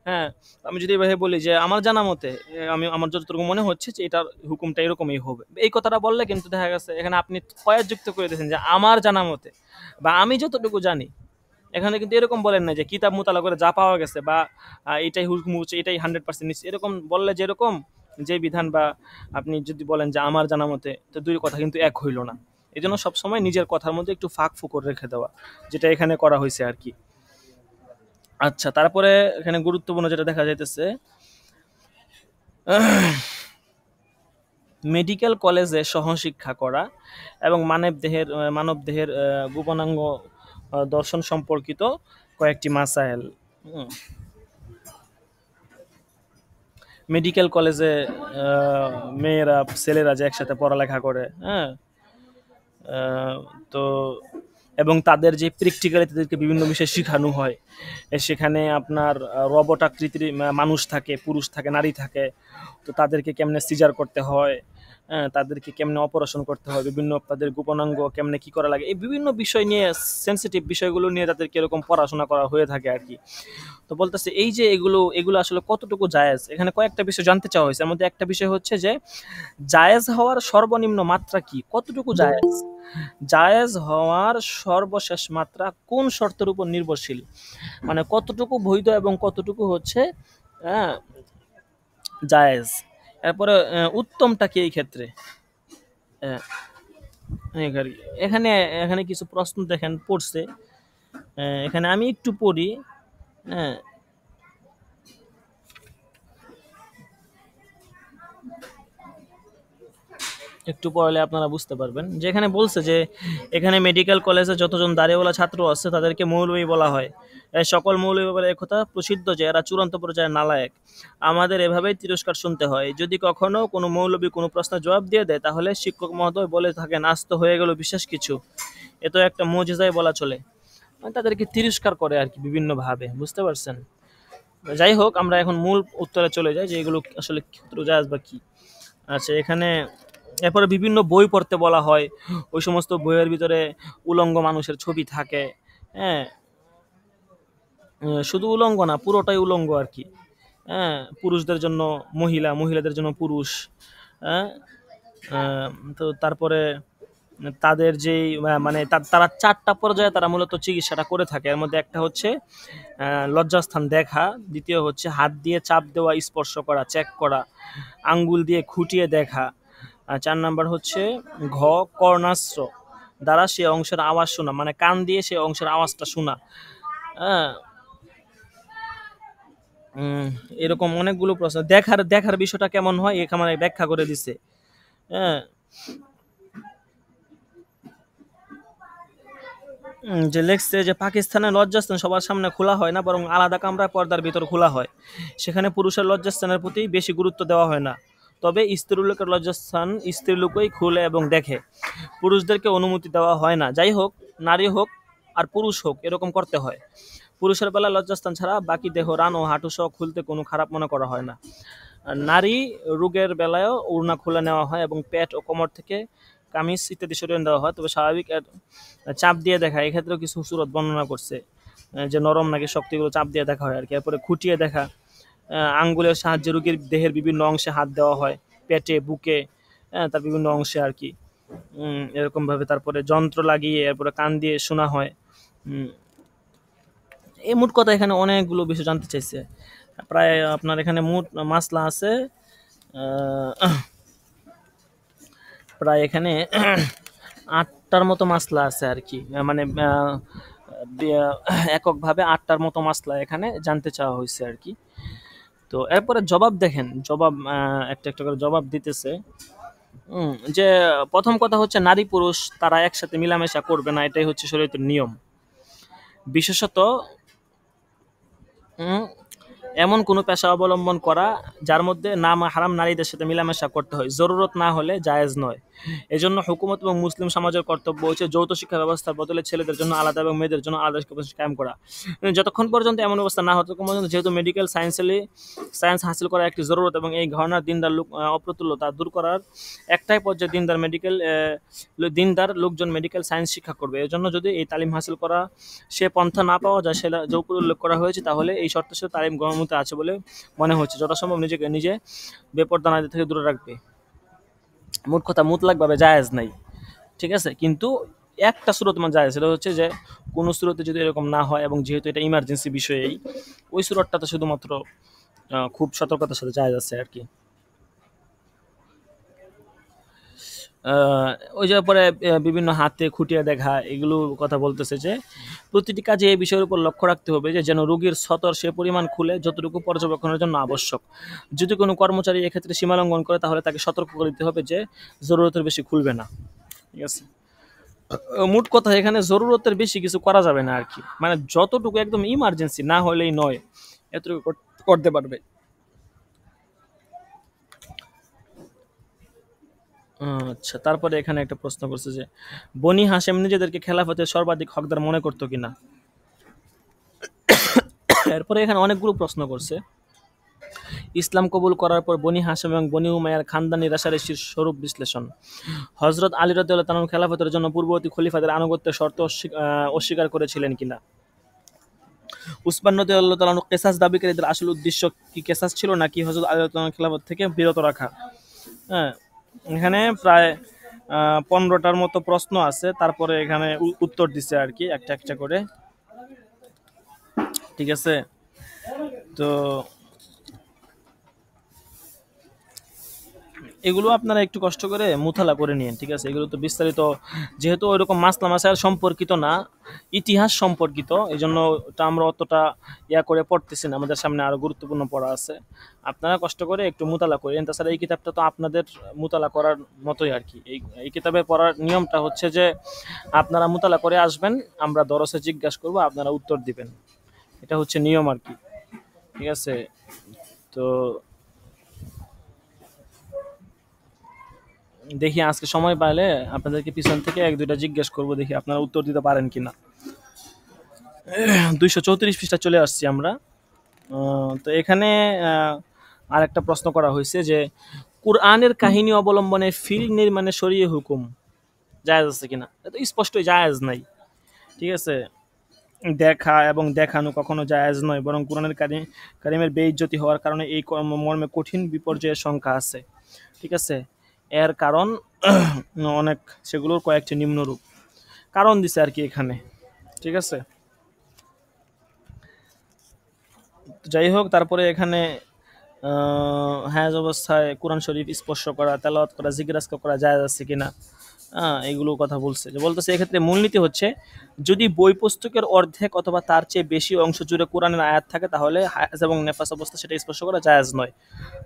হ্যাঁ, আমি যদি এভাবে বলি যে আমার জানা মতে আমি আমার যতটুকু মনে হচ্ছে যে এটার হুকুমটা এরকমই হবে, এই কথাটা বললে কিন্তু দেখা গেছে এখানে আপনি কয়েক যুক্ত করে দিয়েছেন যে আমার জানা মতে বা আমি যতটুকু জানি। এখানে কিন্তু এরকম বলেন না যে কিতাব মোতালা করে যা পাওয়া গেছে বা এটাই হুকুম হচ্ছে এটাই 100% নিচ্ছে, এরকম বললে যেরকম যে বিধান, বা আপনি যদি বলেন যে আমার জানা মতে, তো দুই কথা কিন্তু এক হইল না। এই জন্য সবসময় নিজের কথার মধ্যে একটু ফাঁক ফুকর রেখে দেওয়া, যেটা এখানে করা হয়েছে আর কি। আচ্ছা, তারপরে এখানে গুরুত্বপূর্ণ যেটা দেখা যাইতেছে, মেডিকেল কলেজে সহশিক্ষা করা এবং মানবদেহের গোপনাঙ্গ দর্শন সম্পর্কিত কয়েকটি মাসাইল। মেডিকেল কলেজে মেয়েরা ছেলেরা যে একসাথে পড়ালেখা করে, হ্যাঁ, তো এবং তাদের যে প্র্যাকটিক্যালি তাদেরকে বিভিন্ন বিষয় শেখানো হয়, সেখানে আপনার রবট আকৃতির মানুষ থাকে, পুরুষ থাকে, নারী থাকে। তো তাদেরকে কেমনে সিজার করতে হয়, হ্যাঁ, তাদেরকে কেমনে অপারেশন করতে হয়, বিভিন্ন তাদের গোপনাঙ্গ কেমনে কি করা লাগে, এই বিভিন্ন বিষয় নিয়ে সেন্সিটিভ বিষয়গুলো নিয়ে তাদেরকে এরকম পড়াশোনা করা হয়ে থাকে আর কি। তো বলতেছে এই যে এগুলো এগুলো আসলে কতটুকু জায়েজ, এখানে কয়েকটা বিষয় জানতে চাওয়া হয়েছে। এর মধ্যে একটা বিষয় হচ্ছে যে জায়েজ হওয়ার সর্বনিম্ন মাত্রা কি, কতটুকু জায়েজ, জায়েজ হওয়ার সর্বশেষ মাত্রা কোন শর্তের উপর নির্ভরশীল, মানে কতটুকু বৈধ এবং কতটুকু হচ্ছে হ্যাঁ জায়েজ। এরপরে উত্তমটা কি এই ক্ষেত্রে। আহ, এখানে এখানে কিছু প্রশ্ন দেখেন পড়ছে, এখানে আমি একটু পড়ি। হ্যাঁ, একটু পড়লে আপনারা বুঝতে পারবেন যে এখানে বলছে যে এখানে মেডিকেল কলেজে যতজন দাঁড়িয়েওয়ালা ছাত্র আছে তাদেরকে মৌলভী বলা হয়। এই সকল মৌলভী বলে একথা প্রসিদ্ধ যে এরা চূড়ান্ত পর্যায়ে নালায়েক। আমাদের এভাবেই তিরস্কার শুনতে হয়। যদি কখনো কোনো মৌলভী কোনো প্রশ্নের জবাব দিয়ে দেয় তাহলে শিক্ষক মহোদয় বলে থাকেন আজ তো হয়ে গেল বিশেষ কিছু, এ তো একটা মুজিজাই বলা চলে। মানে তাদেরকে তিরস্কার করে আর কি বিভিন্নভাবে, বুঝতে পারছেন? যাই হোক, আমরা এখন মূল উত্তরে চলে যাই যে এগুলো আসলে ক্ষুদ্র জাহাজ বা কি। আচ্ছা, এখানে এরপরে বিভিন্ন বই পড়তে বলা হয়। ওই সমস্ত বইয়ের ভিতরে উলঙ্গ মানুষের ছবি থাকে। হ্যাঁ, শুধু উলঙ্গ না, পুরোটাই উলঙ্গ আর কি। হ্যাঁ, পুরুষদের জন্য মহিলা, মহিলাদের জন্য পুরুষ। হ্যাঁ, আহ, তো তারপরে তাদের যেই মানে তারা ৪টা পর্যায়ে তারা মূলত চিকিৎসাটা করে থাকে। এর মধ্যে একটা হচ্ছে লজ্জাস্থান দেখা, দ্বিতীয় হচ্ছে হাত দিয়ে চাপ দেওয়া, স্পর্শ করা, চেক করা, আঙ্গুল দিয়ে খুঁটিয়ে দেখা, ৪ নাম্বার হচ্ছে ঘ কর্ণাস্ত্র দ্বারা সে অংশের আওয়াজ শোনা, মানে কান দিয়ে সে অংশের আওয়াজটা শোনা। হ্যাঁ, উম, এরকম অনেকগুলো প্রশ্ন। দেখার দেখার বিষয়টা কেমন হয় এখানে ব্যাখ্যা করে দিছে। হ্যাঁ, যে লেখছে যে পাকিস্তানের লজ্জাস্থান সবার সামনে খোলা হয় না, বরং আলাদা কামরা পর্দার ভিতর খোলা হয়। সেখানে পুরুষের লজ্জাস্থানের প্রতি বেশি গুরুত্ব দেওয়া হয় না। তবে স্ত্রীলোকের লজ্জাস্থান স্ত্রীলোকই খুলে এবং দেখে, পুরুষদেরকে অনুমতি দেওয়া হয় না। যাই হোক, নারী হোক আর পুরুষ হোক এরকম করতে হয়। পুরুষের বেলা লজ্জাস্থান ছাড়া বাকি দেহ, রান ও হাঁটু সহ খুলতে কোনো খারাপ মনে করা হয় না। আর নারী রোগের বেলায়ও ওড়না খুলে নেওয়া হয় এবং পেট ও কোমর থেকে কামিজ ইত্যাদি সরিয়ে দেওয়া হয়। তবে স্বাভাবিক চাপ দিয়ে দেখা, এক্ষেত্রেও কিছু সুরত বর্ণনা করছে যে নরম নাকি শক্তিগুলো চাপ দিয়ে দেখা হয় আর কি। এরপরে খুঁটিয়ে দেখা, আঙ্গুলের সাহায্যে রোগীর দেহের বিভিন্ন অংশে হাত দেওয়া হয়, পেটে, বুকে, তার বিভিন্ন অংশে আর কি। এরকম ভাবে তারপরে যন্ত্র লাগিয়ে এরপরে কান দিয়ে শোনা হয়। উম, এই মোট কথা এখানে অনেকগুলো বিষয় জানতে চাইছে। প্রায় আপনার এখানে মোট মাসলা আছে প্রায় এখানে ৮টার মতো মাসলা আছে আর কি। মানে এককভাবে ৮টার মতো মাসলা এখানে জানতে চাওয়া হয়েছে আর কি। তো এরপরে জবাব দেখেন, জবাব একটা একটা করে জবাব দিতেছে। যে প্রথম কথা হচ্ছে নারী পুরুষ তারা একসাথে মিলামেশা করবে না, এটাই হচ্ছে শরীয়তের নিয়ম। বিশেষত উম, এমন কোনো পেশা অবলম্বন করা যার মধ্যে নাম হারাম নারীদের সাথে মেলামেশা করতে হয়, জরুরত না হলে জায়েজ নয়। এজন্য হুকুমত এবং মুসলিম সমাজের কর্তব্য হচ্ছে যৌথ শিক্ষা ব্যবস্থার বদলে ছেলেদের জন্য আলাদা এবং মেয়েদের জন্য আলাদা শিক্ষা ব্যবস্থা কায়েম করা। যতক্ষণ পর্যন্ত এমন অবস্থা না হয় ততক্ষণ পর্যন্ত, যেহেতু মেডিকেল সায়েন্স হাসিল করা একটি জরুরত এবং এই ঘটনার দিনদার লোক অপ্রতুল্য তা দূর করার একটাই পর্যায়ে দিনদার লোকজন মেডিকেল সায়েন্স শিক্ষা করবে। এজন্য যদি এই তালিম হাসিল করা সে পন্থা না পাওয়া যায়, সেটা যে উপরে উল্লেখ করা হয়েছে, তাহলে এই শর্তের সাথে তালিম গ্রহণের মধ্যে আছে বলে মনে হচ্ছে। যথাসম্ভব নিজেকে নিজে বেপরদা নারী থেকে দূরে রাখবে। মোট কথা মুতলাকভাবে জায়েজ নাই, ঠিক আছে? কিন্তু একটা সুরত মানে জায়েজ, সেটা হচ্ছে যে কোনো সুরতে যদি এরকম না হয়, এবং যেহেতু এটা ইমার্জেন্সি বিষয়েই, ওই সুরতটাতে শুধুমাত্র খুব সতর্কতার সাথে জায়েজ আছে আর কি। ওই যে পরে বিভিন্ন হাতে খুঁটিয়ে দেখা এগুলো কথা বলতেছে যে প্রতিটি কাজে এই বিষয়ের উপর লক্ষ্য রাখতে হবে যে যেন রোগীর সতর সে পরিমাণ খুলে যতটুকু পর্যবেক্ষণের জন্য আবশ্যক। যদি কোনো কর্মচারী এক্ষেত্রে সীমালঙ্ঘন করে তাহলে তাকে সতর্ক করে দিতে হবে যে জরুরতের বেশি খুলবে না, ঠিক আছে? মোট কথা এখানে জরুরতের বেশি কিছু করা যাবে না আর কি, মানে যতটুকু একদম ইমার্জেন্সি না হলেই নয় এতটুকু করতে পারবে। আচ্ছা, তারপরে এখানে একটা প্রশ্ন করছে যে বনি হাশেম নিজেদেরকে খেলাফতের সর্বাধিক হকদার মনে করতো কিনা। এরপরে এখানে অনেকগুলো প্রশ্ন করছে। ইসলাম কবুল করার পর বনি হাশেম এবং বনি উমাইয়ার খানদানি রেশারেশির স্বরূপ বিশ্লেষণ। হযরত আলী রাদিয়াল্লাহু তাআলা খেলাফতের জন্য পূর্ববর্তী খলিফাদের আনুগত্যের শর্ত অস্বীকার করেছিলেন কিনা। উসমান রাদিয়াল্লাহু তাআলা কিসাস দাবিকারীদের আসল উদ্দেশ্য কি কিসাস ছিল নাকি হযরত আলী রাদিয়াল্লাহু তাআলা খেলাফত থেকে বিরত রাখা। হ্যাঁ, এখানে প্রায় 15টার মতো প্রশ্ন আছে, তারপরে এখানে উত্তর দিছে আর কি একটা একটা করে, ঠিক আছে? তো এগুলো আপনারা একটু কষ্ট করে মুতালা করে নিন, ঠিক আছে? এগুলো তো বিস্তারিত, যেহেতু ওইরকম মাসলা মাসাইল সম্পর্কিত না, ইতিহাস সম্পর্কিত, এই জন্য ওটা আমরা অতটা ইয়া করে পড়তেছি না, আমাদের সামনে আরও গুরুত্বপূর্ণ পড়া আছে। আপনারা কষ্ট করে একটু মুতালা করেন। তাছাড়া এই কিতাবটা তো আপনাদের মুতালা করার মতোই আর কি। এই কিতাবে পড়ার নিয়মটা হচ্ছে যে আপনারা মুতালা করে আসবেন, আমরা দরসে জিজ্ঞাসা করবো, আপনারা উত্তর দিবেন, এটা হচ্ছে নিয়ম আর কি, ঠিক আছে? তো দেখি আজকে সময় পাইলে আপনাদেরকে পিছন থেকে এক দুইটা জিজ্ঞেস করবো, দেখি আপনারা উত্তর দিতে পারেন কিনা। 234 পৃষ্ঠা চলে আসছি আমরা। তো এখানে আর একটা প্রশ্ন করা হয়েছে যে কুরআনের কাহিনী অবলম্বনে ফিল্ম নির্মাণে শরীয়হ হুকুম জায়েজ আছে কিনা। এটা স্পষ্টই জায়েজ নাই, ঠিক আছে? দেখা এবং দেখানো কখনো জায়েজ নয়, বরং কুরআনের কারিমের বেইজ্জতি হওয়ার কারণে এই মর্মে কঠিন বিপর্যয়ের সংখ্যা আছে, ঠিক আছে? এর কারণ অনেক, সেগুলোর কয়েকটি নিম্নরূপ কারণ দিছে আর কি এখানে, ঠিক আছে? যাই হোক, তারপরে এখানে হায়াজ অবস্থায় কোরআন শরীফ স্পর্শ করা, তেলাওয়াত করা, জিজ্ঞাসা করা জায়েজ আছে কিনা, এগুলো কথা বলছে। যে বলতেছে এক্ষেত্রে মূলনীতি হচ্ছে যদি বই পুস্তকের অর্ধেক অথবা তার চেয়ে বেশি অংশ জুড়ে কোরআনের আয়াত থাকে তাহলে হায়াজ এবং নেফাস অবস্থা সেটা স্পর্শ করা জায়েজ নয়।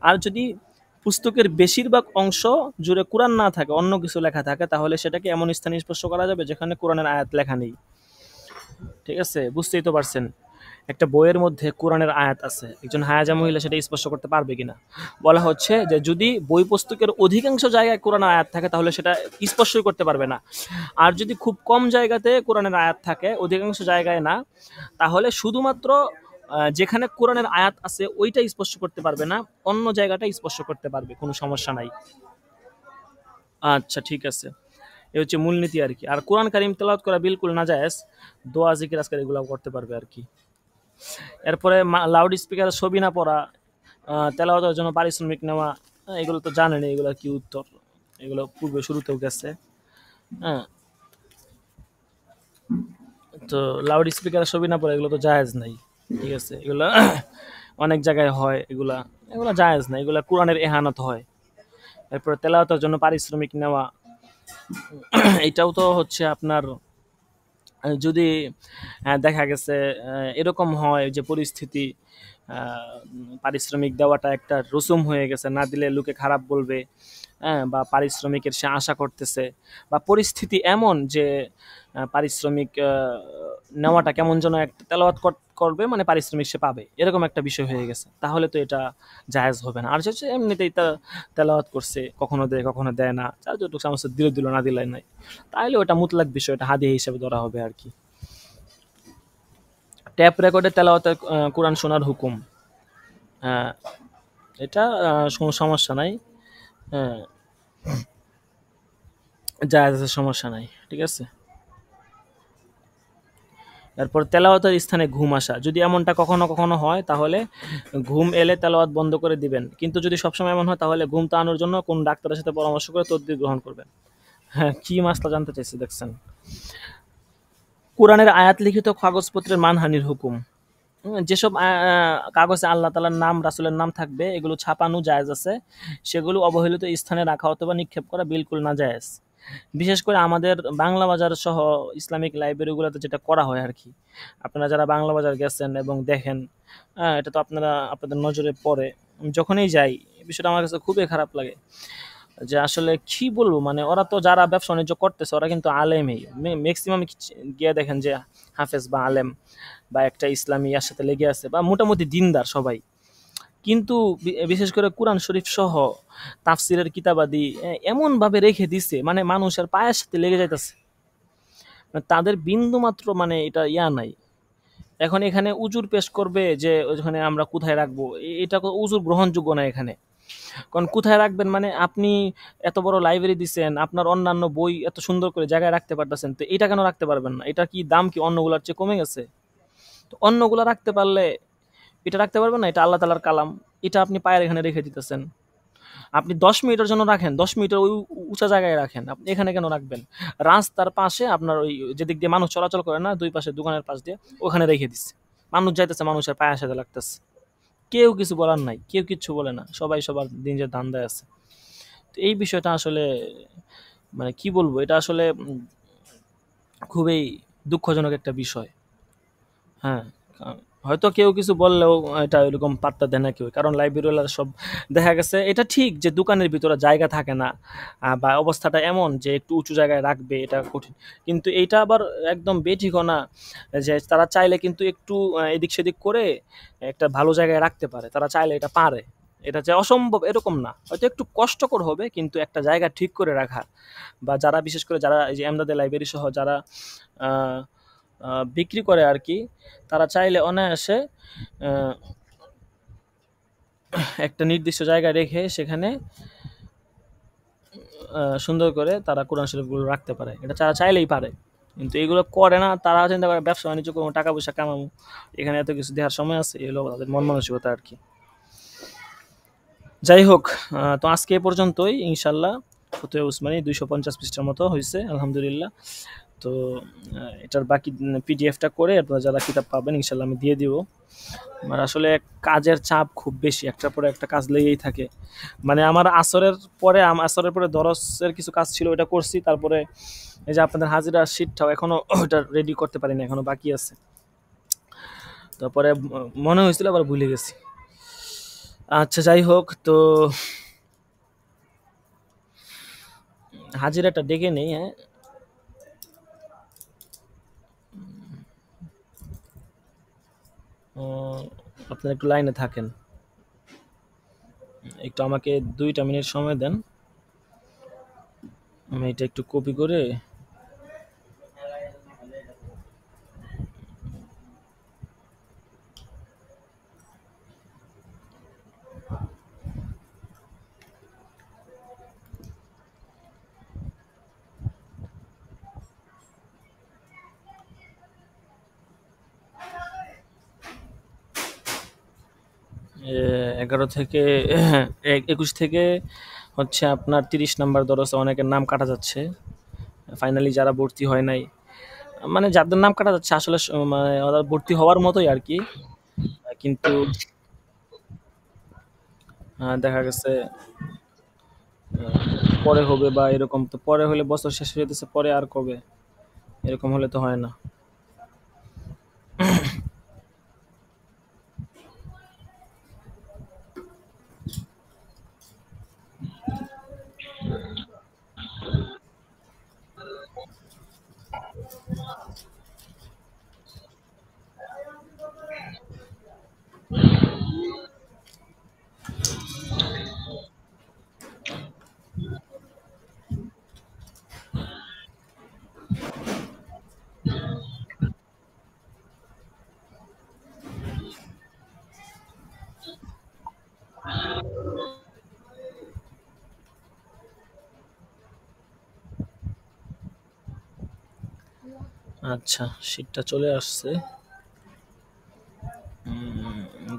আর যদি পুস্তকের বেশিরভাগ অংশ জুড়ে কোরআন না থাকে, অন্য কিছু লেখা থাকে, তাহলে সেটাকে এমন স্থানে স্পর্শ করা যাবে যেখানে কোরআনের আয়াত লেখা নেই, ঠিক আছে? বুঝতেই তো পারছেন, একটা বইয়ের মধ্যে কোরআনের আয়াত আছে, একজন হায়াজা মহিলা সেটা স্পর্শ করতে পারবে কিনা। বলা হচ্ছে যে যদি বই পুস্তকের অধিকাংশ জায়গায় কোরআনের আয়াত থাকে তাহলে সেটা স্পর্শই করতে পারবে না। আর যদি খুব কম জায়গাতে কোরআনের আয়াত থাকে, অধিকাংশ জায়গায় না, তাহলে শুধুমাত্র যেখানে কোরআনের আয়াত আছে ওইটা স্পর্শ করতে পারবে না, অন্য জায়গাটা স্পর্শ করতে পারবে, কোনো সমস্যা নাই। আচ্ছা, ঠিক আছে, এ হচ্ছে মূলনীতি আর কি। আর কোরআন কারিম তেলাওয়াত করা বিলকুল না জায়েজ, দোয়া জিকির আজকাল এগুলো করতে পারবে আর কি। এরপরে লাউড স্পিকারে ছবি না পড়া, তেলাওয়াতের জন্য পারিশ্রমিক নেওয়া, এগুলো তো জানেন, এগুলো কি উত্তর, এগুলো পূর্বে শুরুতেও গেছে। হ্যাঁ, তো লাউড স্পিকারে ছবি না পড়া এগুলো তো জায়েজ নাই, ঠিক আছে? এগুলো অনেক জায়গায় হয়, এগুলা এগুলো জায়েজ না, এগুলা কোরআনের এহানত হয়। এরপরে তেলাওয়াতের জন্য পারিশ্রমিক নেওয়া, এটাও তো হচ্ছে আপনার যদি দেখা গেছে এরকম হয় যে পরিস্থিতি, পারিশ্রমিক দেওয়াটা একটা রসুম হয়ে গেছে, না দিলে লোকে খারাপ বলবে, হ্যাঁ, বা পারিশ্রমিকের সে আশা করতেছে, বা পরিস্থিতি এমন যে পারিশ্রমিক নেওয়াটা কেমন যেন একটা তেলাওয়াত করবে মানে পারিশ্রমিক সে পাবে, এরকম একটা বিষয় হয়ে গেছে, তাহলে তো এটা জায়েজ হবে না। আর হচ্ছে এমনিতেই তেলাওয়াত করছে, কখনো দেয় কখনো দেয় না, যার যতটুকু সমস্যা দিল দিল, না দিলাই নাই, তাহলে ওটা মুতলাক বিষয়, এটা হাদিয়া হিসেবে ধরা হবে আর কি। ট্যাপ রেকর্ডে তেলাওয়াতে কোরআন শোনার হুকুম, হ্যাঁ, এটা কোনো সমস্যা নাই, হ্যাঁ, জায়েজ আছে, সমস্যা নাই, ঠিক আছে? এরপর তেলাওয়াতের স্থানে ঘুম আসা, যদি এমনটা কখনো কখনো হয় তাহলে ঘুম এলে তেলাওয়াত বন্ধ করে দিবেন, কিন্তু যদি সবসময় এমন হয় তাহলে ঘুম তাড়ানোর জন্য কোন ডাক্তারের সাথে পরামর্শ করে তদবির গ্রহণ করবেন। হ্যাঁ, কি মাসলা জানতে চাইছি দেখছেন। কোরআনের আয়াত লিখিত কাগজপত্রের মানহানির হুকুম, যেসব কাগজে আল্লাহ তাআলার নাম, রাসূলের নাম থাকবে, এগুলো ছাপানো জায়েজ আছে, সেগুলো অবহেলিত স্থানে রাখা অথবা নিক্ষেপ করা বিলকুল না জায়েজ। বিশেষ করে আমাদের বাংলা বাজার সহ ইসলামিক লাইব্রেরিগুলোতে যেটা করা হয় আর কি, আপনারা যারা বাংলা বাজার গেছেন এবং দেখেন, এটা তো আপনাদের নজরে পড়ে, আমি যখনই যাই এই বিষয়টা আমার কাছে খুবই খারাপ লাগে, যে আসলে কি বলবো, মানে ওরা তো যারা ব্যবসা বাণিজ্য করতেছে ওরা কিন্তু আলেমই, ম্যাক্সিমাম গিয়ে দেখেন যে হাফেজ বা আলেম বা একটা ইসলামী এর সাথে লেগে আছে, বা মোটামুটি দিনদার সবাই, কিন্তু বিশেষ করে কোরআন শরীফ সহ তাফসিরের কিতাবাদি এমন ভাবে রেখে দিছে, মানে মানুষের পায়ের সাথে লেগে যাইতেছে, মানে তাদের বিন্দু মাত্র মানে এটা নাই। এখন এখানে উজুর পেশ করবে যে ওখানে আমরা কোথায় রাখবো, এটা উজুর গ্রহণযোগ্য না এখানে। কারণ কোথায় রাখবেন, মানে আপনি এত বড় লাইব্রেরি দিচ্ছেন, আপনার অন্যান্য বই এত সুন্দর করে জায়গায় রাখতে পারতেছেন, তো এটা কেন রাখতে পারবেন না? এটা কি দাম কি অন্যগুলার চেয়ে কমে গেছে? তো অন্যগুলা রাখতে পারলে এটা রাখতে পারবেন না? এটা আল্লাহ তাআলার কালাম, এটা আপনি পায়ের এখানে রেখে দিতেছেন। আপনি 10 মিনিটের জন্য রাখেন, 10 মিনিটের ওই উঁচা জায়গায় রাখেন, আপনি এখানে কেন রাখবেন? রাস্তার পাশে আপনার ওই যেদিক দিয়ে মানুষ চলাচল করে না, দুই পাশে দোকানের পাশ দিয়ে, ওখানে রেখে দিচ্ছে, মানুষ যাইতেছে, মানুষের পায়ের সাথে লাগতেছে, কেউ কিছু বলার নাই, কেউ কিচ্ছু বলে না, সবাই সবার দিন যে ধান্দায় আছে। তো এই বিষয়টা আসলে মানে কি বলবো, এটা আসলে খুবই দুঃখজনক একটা বিষয়। হ্যাঁ, হয়তো কেউ কিছু বললেও এটা এরকম পাত্তা দেয় না কেউ। কারণ লাইব্রেরিওয়ালারা সব দেখা গেছে এটা ঠিক যে দোকানের ভিতরে জায়গা থাকে না, বা অবস্থাটা এমন যে একটু উঁচু জায়গায় রাখবে এটা কঠিন। কিন্তু এইটা আবার একদম বেঠিকও না যে তারা চাইলে কিন্তু একটু এদিক সেদিক করে একটা ভালো জায়গায় রাখতে পারে। তারা চাইলে এটা পারে। এটা যে অসম্ভব এরকম না। হয়তো একটু কষ্টকর হবে কিন্তু একটা জায়গা ঠিক করে রাখা, বা যারা বিশেষ করে যারা এই যে এমদাদে লাইব্রেরি সহ যারা আ আ বিক্রি করে আরকি, তারা চাইলে অনায়াসে আ একটা নির্দিষ্ট জায়গায় রেখে সেখানে সুন্দর করে তারা কোরআন শরীফগুলো রাখতে পারে। এটা তারা চাইলেই পারে। কিন্তু এগুলো করে না। তারা চিন্তা করে ব্যবসা-বাণিজ্য করবো, টাকা-পয়সা কামাবো। এখানে এত কিছু দেখার সময় আছে। এই হলো তাদের মন মানসিকতা আরকি। যাই হোক, তো আজকে এ পর্যন্তই ইনশাআল্লাহ। ফতুয়া উসমানী ২৫০ পৃষ্ঠার মতো হইছে আলহামদুলিল্লাহ। তো এটার বাকি পিডিএফটা করে আপনারা যারা কিতাব পাবেন ইনশাআল্লাহ আমি দিয়ে দিব। আমার আসলে কাজের চাপ খুব বেশি। একটার পরে একটা কাজ লেগেই থাকে। মানে আমার আসরের পরে দরসের কিছু কাজ ছিল, ওটা করছি। তারপরে এই যে আপনাদের হাজিরার শিটটাও এখনো ওটা রেডি করতে পারিনি, এখনো বাকি আছে। তারপরে মনে হয়েছিল আবার ভুলে গেছি। আচ্ছা যাই হোক, তো হাজিরাটা ডেকে নেই। হ্যাঁ, আপনারা একটু লাইনে থাকেন। একটু আমাকে ২টা মিনিট সময় দেন। আমি এটা একটু কপি করে এ ১১ থেকে ২১ থেকে হচ্ছে আপনার ৩০ নাম্বার দরসে অনেকের নাম কাটা যাচ্ছে। ফাইনালি যারা ভর্তি হয় নাই, মানে যাদের নাম কাটা যাচ্ছে আসলে মানে ওরা ভর্তি হওয়ার মতোই আরকি। কিন্তু দেখা গেছে পরে হবে বা এরকম। তো পরে হলে বছর শেষ হয়ে যেতেছে, পরে আর কবে? এরকম হলে তো হয় না। আচ্ছা, শীটটা চলে আসছে।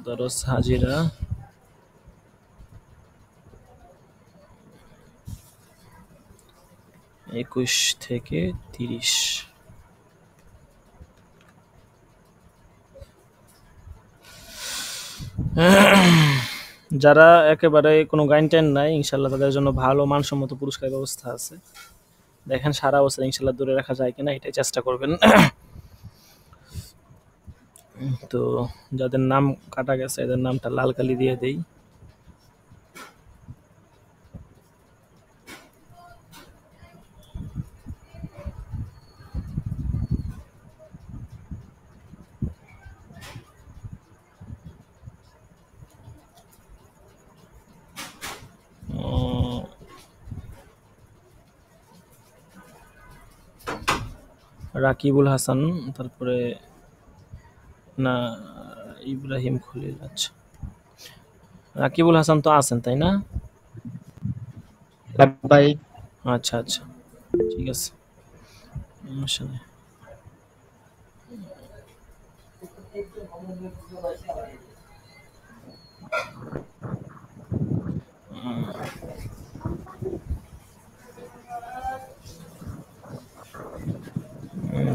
দরস হাজিরা ২১ থেকে ৩০। যারা একেবারে কোনো গাইড-টাইন নাই ইনশাআল্লাহ তাদের জন্য ভালো মানসম্মত পুরস্কার ব্যবস্থা আছে। দেখেন সারা বছর ইনশাআল্লাহ ধরে রাখা যায় কিনা এটাই চেষ্টা করবেন। তো যাদের নাম কাটা গেছে এদের নামটা লাল কালি দিয়ে দেই। রাকিবুল হাসান, তারপরে না ইব্রাহিম খলিল। আচ্ছা, রাকিবুল হাসান তো আছেন তাই না? ভাই আচ্ছা আচ্ছা, ঠিক আছে, সমস্যা নেই।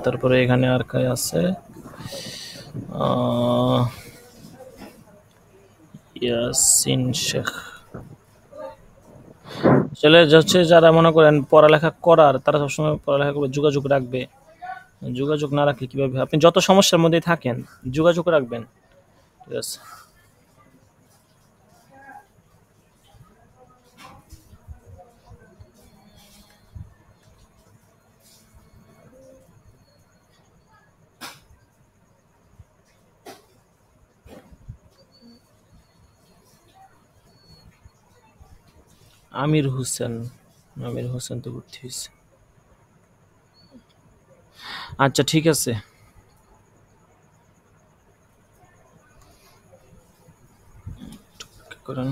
তারপরে এখানে আর কে আছে? ইয়াসিন শেখ। আসলে হচ্ছে যারা মনে করেন পড়ালেখা করার, তারা সবসময় পড়ালেখা করে যোগাযোগ রাখবে। যোগাযোগ না রাখলে কিভাবে, আপনি যত সমস্যার মধ্যেই থাকেন যোগাযোগ রাখবেন। ঠিক আছে। আমির হোসেন, আমির হোসেন তো ভর্তি হয়েছে। আচ্ছা ঠিক আছে। করেন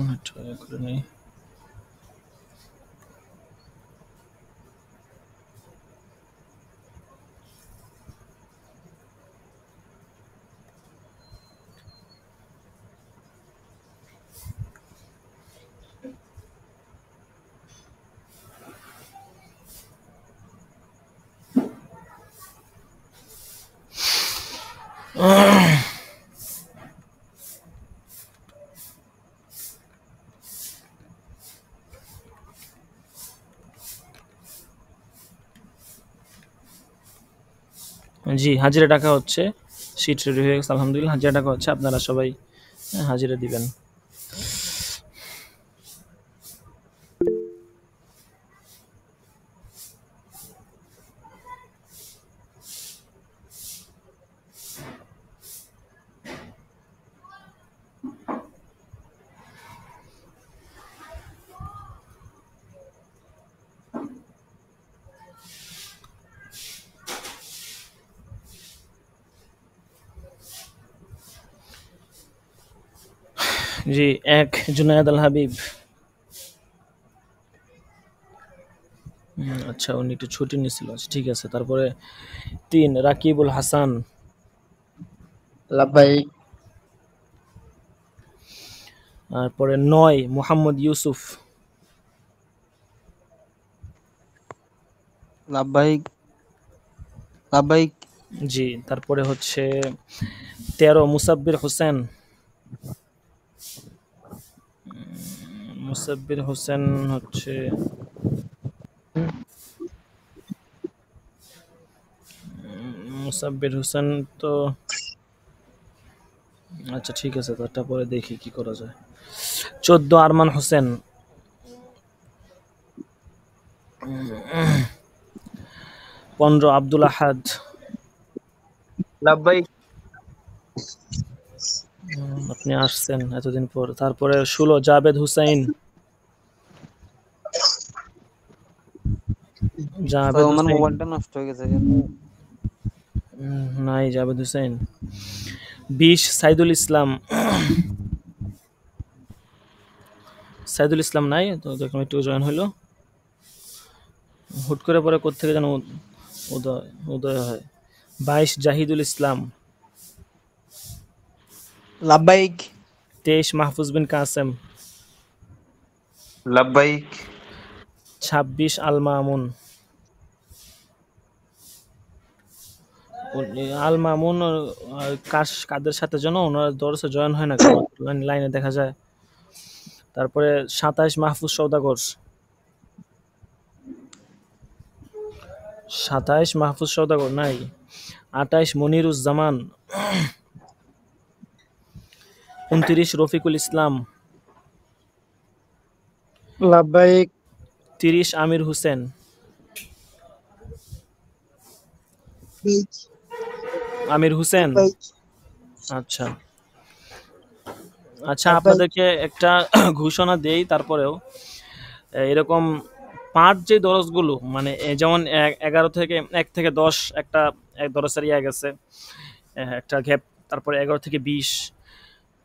করে নেই। জি, হাজিরা টাকা হচ্ছে। শীট রেডি হয়ে গেছে আলহামদুলিল্লাহ। হাজিরা টাকা হচ্ছে, আপনারা সবাই হাজিরা দিবেন। জি, ১ জুনায়েদ আল হাবিব। আচ্ছা, উনি একটু ছুটি নিছিল। আচ্ছা ঠিক আছে। তারপরে ৩ রাকিবুল হাসান। লাব্বাইক তারপরে ৯ মোহাম্মদ ইউসুফ। লাভবাহিক লাভবাহিক জি, তারপরে হচ্ছে ১৩ মুসাব্বির হোসেন। মুসাব্বির হোসেন হচ্ছে মুসাব্বির হোসেন তো আচ্ছা ঠিক আছে, তারটা পরে দেখি কি করা যায়। ১৪ আরমান হোসেন। ১৫ আব্দুল আহাদ। লাব্বাইক আপনি আসছেন এতদিন পর। তারপরে ১৬ জাবেদ হুসাইন। জাবেদ ওনার হুসাইন মোবাইলটা নষ্ট হয়ে গেছে কিন্তু নাই। জাবেদ হুসাইন। ২০ সাইদুল ইসলাম। সাইদুল ইসলাম নাই তো, দেখুন একটু জয়েন হলো। হুট করে পরে কোত্থেকে যেন উদয় উদয় হয়। ২২ জাহিদুল ইসলাম। লাব্বাইক ২৩ মাহফুজ বিন কাসেম। লাব্বাইক ২৬ আল মামুন। আল মামুন কাদের সাথে যেন ওনার দরসে জয়েন হয় না কেন, লাইনে দেখা যায়। তারপরে ২৭ মাহফুজ সওদাগর। ২৭ মাহফুজ সওদাগর নাই। ২৮ মনিরুজ্জামান। ২৯ রফিকুল ইসলাম। লাব্বাইক ৩০ আমির হোসেন। আমির হোসেন। আচ্ছা আচ্ছা, আপনাদেরকে একটা ঘোষণা দেই তারপরেও। এরকম পাঁচ যে দরজগুলো মানে যেমন ১১ থেকে ১ থেকে ১০ একটা দরজের ইয়া গেছে, একটা গ্যাপ। তারপরে ১১ থেকে ২০।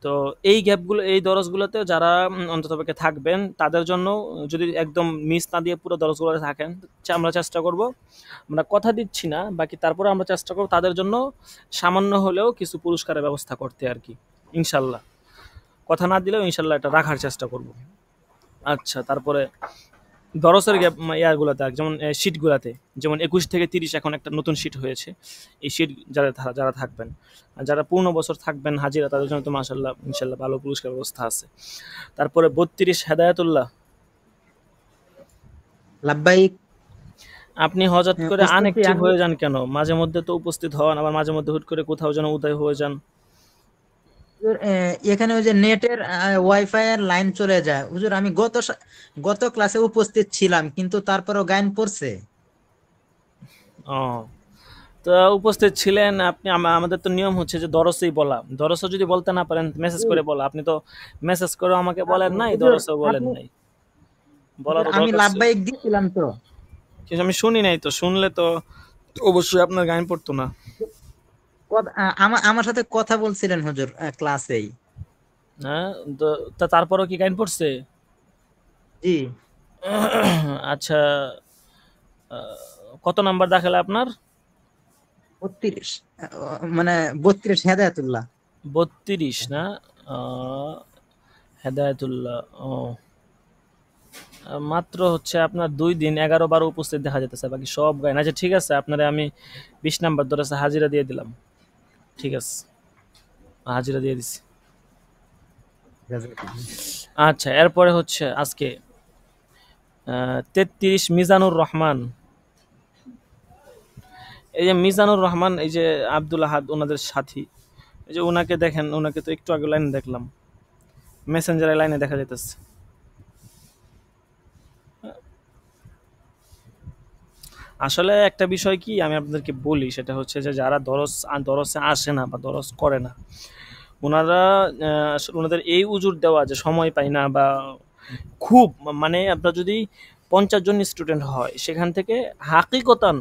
তো এই গ্যাপগুলো, এই দরজগুলোতে যারা অন্ততপক্ষে থাকবেন তাদের জন্য, যদি একদম মিস না দিয়ে পুরো দরজগুলোতে থাকেন, আমরা চেষ্টা করব, আমরা কথা দিচ্ছি না বাকি, তারপরে আমরা চেষ্টা করব তাদের জন্য সামান্য হলেও কিছু পুরস্কারের ব্যবস্থা করতে আর কি, ইনশাল্লাহ। কথা না দিলেও ইনশাল্লাহ এটা রাখার চেষ্টা করব। আচ্ছা, তারপরে দরসের গ্যাপ ইয়ারগুলোতে যেমন শিটগুলোতে, যেমন ২১ থেকে ৩০ এখন একটা নতুন শিট হয়েছে। এই শিট যারা যারা থাকবেন, আর যারা পূর্ণ বছর থাকবেন হাজিরা, তাদের জন্য তো মাশাল্লাহ ইনশাল্লাহ ভালো পুরস্কার ব্যবস্থা আছে। তারপরে ৩২ হেদায়েতুল্লাহ। লাভবাহিক। আপনি হঠাৎ করে বুঝতেছি আনএক্টিভ আমি। হয়ে যান কেন? মাঝে মধ্যে তো উপস্থিত হন, আবার মাঝে মধ্যে হুট করে কোথাও যেন উদয় হয়ে যান। এখানে ওই যে নেটের ওয়াইফাই এর লাইন চলে যায় হুজুর। আমি গত ক্লাসে উপস্থিত ছিলাম, কিন্তু তারপরও গায়েন পড়ছে। ও, তো উপস্থিত ছিলেন আপনি। আমাদের তো নিয়ম হচ্ছে যে দরসেই বলা। দরসও যদি বলতে না পারেন মেসেজ জি। করে বলা। আপনি তো মেসেজ করেও আমাকে বলেন নাই, হুজুর দরসও বলেন আপনি, নাই। হুজুর বলারও আমি দরকার ছিল। লাভবাহিক দিয়েছিলাম তো। কিন্তু আমি শুনি নাই তো, শুনলে তো অবশ্যই আপনার গায়ে পড়তো না। আমার আমার সাথে কথা বলছিলেন হুজুর ক্লাসেই। হ্যাঁ, তো তারপরও কি গাইন পড়ছে? জি। আচ্ছা, কত নাম্বার দাখেলা আপনার? 32, মানে 32 হেদায়েতুল্লাহ। 32 না? আহ, হেদায়তুল্লাহ। ও, মাত্র হচ্ছে আপনার 2 দিন 11 বার উপস্থিত দেখা যেতেছে, বাকি সব গাইন। আচ্ছা ঠিক আছে, আপনারে আমি 20 নাম্বার ধরে হাজিরা দিয়ে দিলাম। ঠিক আছে, হাজিরা দিয়ে দিছি। আচ্ছা, এরপরে হচ্ছে আজকে 33 মিজানুর রহমান। এই যে মিজানুর রহমান, এই যে আব্দুল আহাদ ওনাদের সাথী, এই যে ওনাকে দেখেন, ওনাকে তো একটু আগে লাইনে দেখলাম, মেসেঞ্জারে লাইনে দেখা যেতেছে। আসলে একটা বিষয় কি আমি আপনাদেরকে বলি, সেটা হচ্ছে যে যারা দরসে আসে না বা দরস করে না, ওনারা ওনাদের এই উজুর দেওয়া যে সময় পাই না বা খুব, মানে আপনার যদি 50 জন স্টুডেন্ট হয়, সেখান থেকে হাকিকতান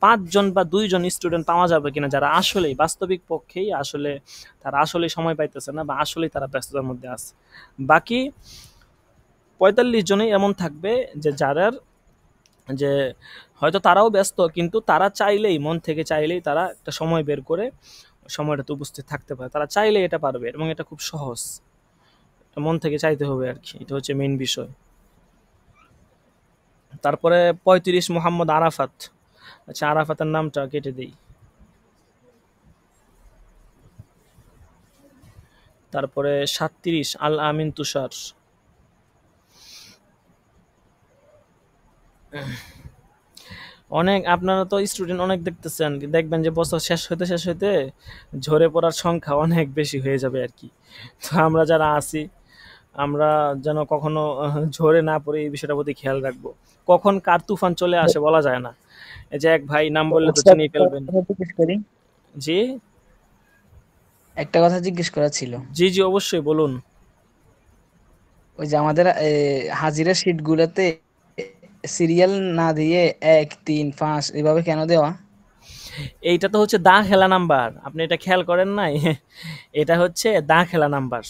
5 জন বা 2 জন স্টুডেন্ট পাওয়া যাবে কিনা যারা আসলেই বাস্তবিক পক্ষেই আসলে তারা আসলে সময় পাইতেছে না বা আসলেই তারা ব্যস্ততার মধ্যে আছে। বাকি 45 জনই এমন থাকবে যে যারা, যে হয়তো তারাও ব্যস্ত, কিন্তু তারা চাইলেই, মন থেকে চাইলেই তারা একটা সময় বের করে সময়টাতে উপস্থিত থাকতে পারে। তারা চাইলে এটা পারবে এবং এটা খুব সহজ। মন থেকে চাইতে হবে আর কি, এটা হচ্ছে মেইন বিষয়। তারপরে 35 মোহাম্মদ আরাফাত। আচ্ছা, আরাফাতের নামটা কেটে দেই। তারপরে 37 আল আমিন তুষার। অনেক, আপনারা তো স্টুডেন্ট অনেক দেখতেছেন, দেখবেন যে বছর শেষ হইতে ঝরে পড়ার সংখ্যা অনেক বেশি হয়ে যাবে আর কি। তো আমরা যারা আছি, আমরা যেন কখনো ঝরে না পড়ে এই বিষয়টার প্রতি খেয়াল রাখবো। কখন কার তুফান চলে আসে বলা যায় না। এই যে এক ভাই নাম বললে তো একটা চিনেই ফেলবেন। কথা জিজ্ঞেস করি, জি, একটা কথা জিজ্ঞেস করা ছিল। জি, জি, অবশ্যই বলুন। ওই যে আমাদের হাজিরা শিট গুলাতে সিরিয়াল না দিয়ে 1, 3, 5 এভাবে কেন দেওয়া? এইটা তো হচ্ছে দা খেলা নাম্বার, আপনি এটা খেয়াল করেন নাই? এটা হচ্ছে দা খেলা নাম্বার,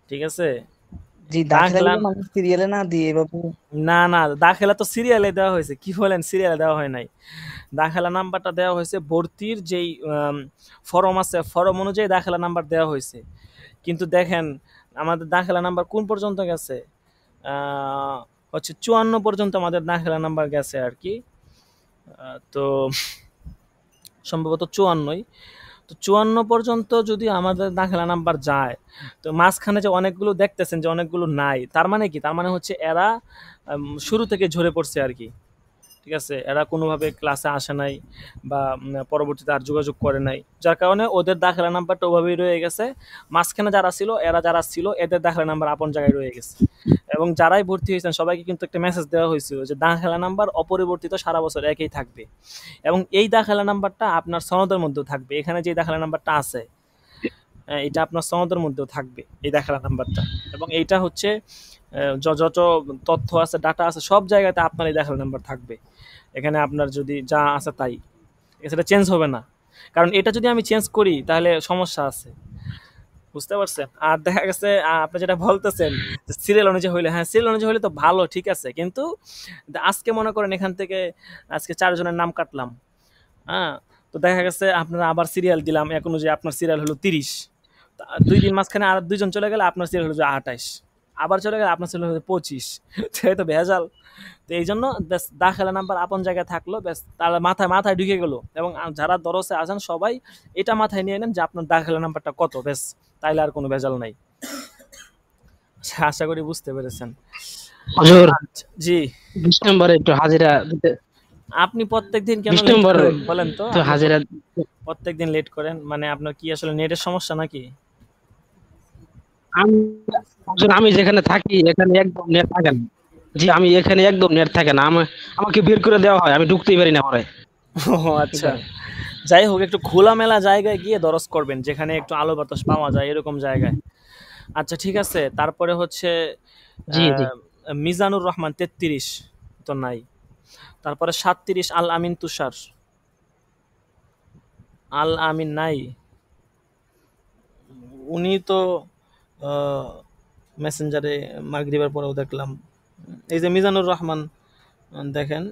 ঠিক আছে? জি, দা দাখিলা খেলা, গুলো মানুষ সিরিয়ালে না দিয়ে এভাবে। না না, দা খেলা তো সিরিয়ালে দেওয়া হয়েছে। কি বলেন, সিরিয়ালে দেওয়া হয় নাই। দাখিলা নাম্বারটা দেওয়া হয়েছে ভর্তির যেই ফরম আছে, ফরম অনুযায়ী দাখিলা নাম্বার দেওয়া হয়েছে। কিন্তু দেখেন, আমাদের দাখিলা নাম্বার কোন পর্যন্ত গেছে? আহ, হচ্ছে 54 পর্যন্ত আমাদের দাখিলা নাম্বার গেছে আর কি। তো সম্ভবত 54ই। তো 54 পর্যন্ত যদি আমাদের দাখিলা নাম্বার যায়, তো মাঝখানে যে অনেকগুলো দেখতেছেন যে অনেকগুলো নাই, তার মানে কি? তার মানে হচ্ছে এরা শুরু থেকে ঝরে পড়ছে আর কি। ঠিক আছে, এরা কোনোভাবে ক্লাসে আসে নাই বা পরবর্তীতে আর যোগাযোগ করে নাই, যার কারণে ওদের দাখিলা নাম্বারটা ওভাবেই রয়ে গেছে। মাঝখানে যারা ছিল, যারা ছিল এদের দাখিলা নাম্বার আপন জায়গায় রয়ে গেছে। এবং যারাই ভর্তি হয়েছেন সবাইকে কিন্তু একটা মেসেজ দেওয়া হয়েছিল যে দাখিলা নাম্বার অপরিবর্তিত সারা বছর একই থাকবে। এবং এই দাখিলা নাম্বারটা আপনার সনদের মধ্যেও থাকবে। এখানে যে দাখিলা নাম্বারটা আছে, এটা আপনার সনদের মধ্যেও থাকবে এই দাখিলা নাম্বারটা। এবং এইটা হচ্ছে যত তথ্য আছে, ডাটা আছে, সব জায়গাতে আপনার এই দাখিলা নাম্বার থাকবে। এখানে আপনার যদি যা আছে তাই, সেটা চেঞ্জ হবে না। কারণ এটা যদি আমি চেঞ্জ করি তাহলে সমস্যা আছে, বুঝতে পারছেন? আর দেখা গেছে আপনি যেটা বলতেছেন সিরিয়াল অনুযায়ী হইলে, হ্যাঁ সিরিয়াল অনুযায়ী হইলে তো ভালো, ঠিক আছে। কিন্তু আজকে মনে করেন এখান থেকে আজকে 4 জনের নাম কাটলাম, হ্যাঁ, তো দেখা গেছে আপনারা আবার সিরিয়াল দিলাম, এখন যে আপনার সিরিয়াল হলো 30, 2 দিন মাঝখানে আর 2 জন চলে গেলে আপনার সিরিয়াল হলো 28, আবার চলে গেলে আপনার সিরিয়াল হলো 25। তো এই তো ভেজাল। তো এই জন্য ব্যাস দাখিলা নাম্বার আপন জায়গায় থাকলো, ব্যাস তাহলে মাথায় মাথায় ঢুকে গেলো। এবং যারা দরসে আসেন সবাই এটা মাথায় নিয়ে নেন যে আপনার দাখিলা নাম্বারটা কত, ব্যাস, তাইলে আর কোনো ভেজাল নাই। আশা করি বুঝতে পেরেছেন। হুজুর আচ্ছা, জি। 20 নম্বরে একটু হাজিরা দিতে, আপনি প্রত্যেকদিন কেন 20 লেট নম্বরে করেন বলেন তো? একটু আপনি হাজিরা। প্রত্যেকদিন লেট করেন মানে আপনার কি আসলে নেটের সমস্যা নাকি? আমি হুজুর, আমি যেখানে থাকি এখানে একদম নেট থাকে না। জি, আমি এখানে একদম নেট থাকে না। আমাকে বের করে দেওয়া হয়, আমি ঢুকতেই পারি না পরে। ও কি আচ্ছা। করে? যাই হোক, একটু খোলামেলা জায়গায় গিয়ে দরজ করবেন, যেখানে একটু আলো বাতাস পাওয়া যায় এরকম জায়গায়। আচ্ছা ঠিক আছে। তারপরে হচ্ছে জি জি। আহ, মিজানুর রহমান 33 তো নাই। তারপরে 37 আল আমিন তুষার। আল আমিন নাই। উনি তো মেসেঞ্জারে মাগরিবের পরেও দেখলাম। এই যে মিজানুর রহমান, দেখেন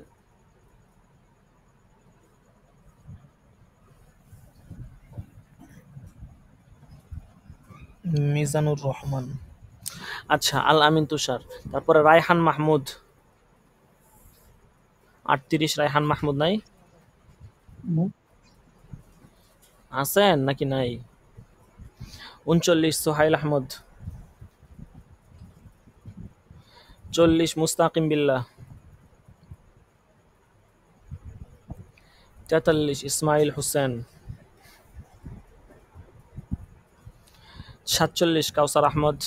মিজানুর রহমান। আচ্ছা, আল আমিন তুষার। তারপরে রায়হান মাহমুদ 38, রায়হান মাহমুদ নাই? আছেন নাকি নাই? 39 সোহাইল আহমদ। 40 মুস্তাকিম বিল্লাহ। 43 ইসমাইল হোসেন। 47 কাউসার আহমদ।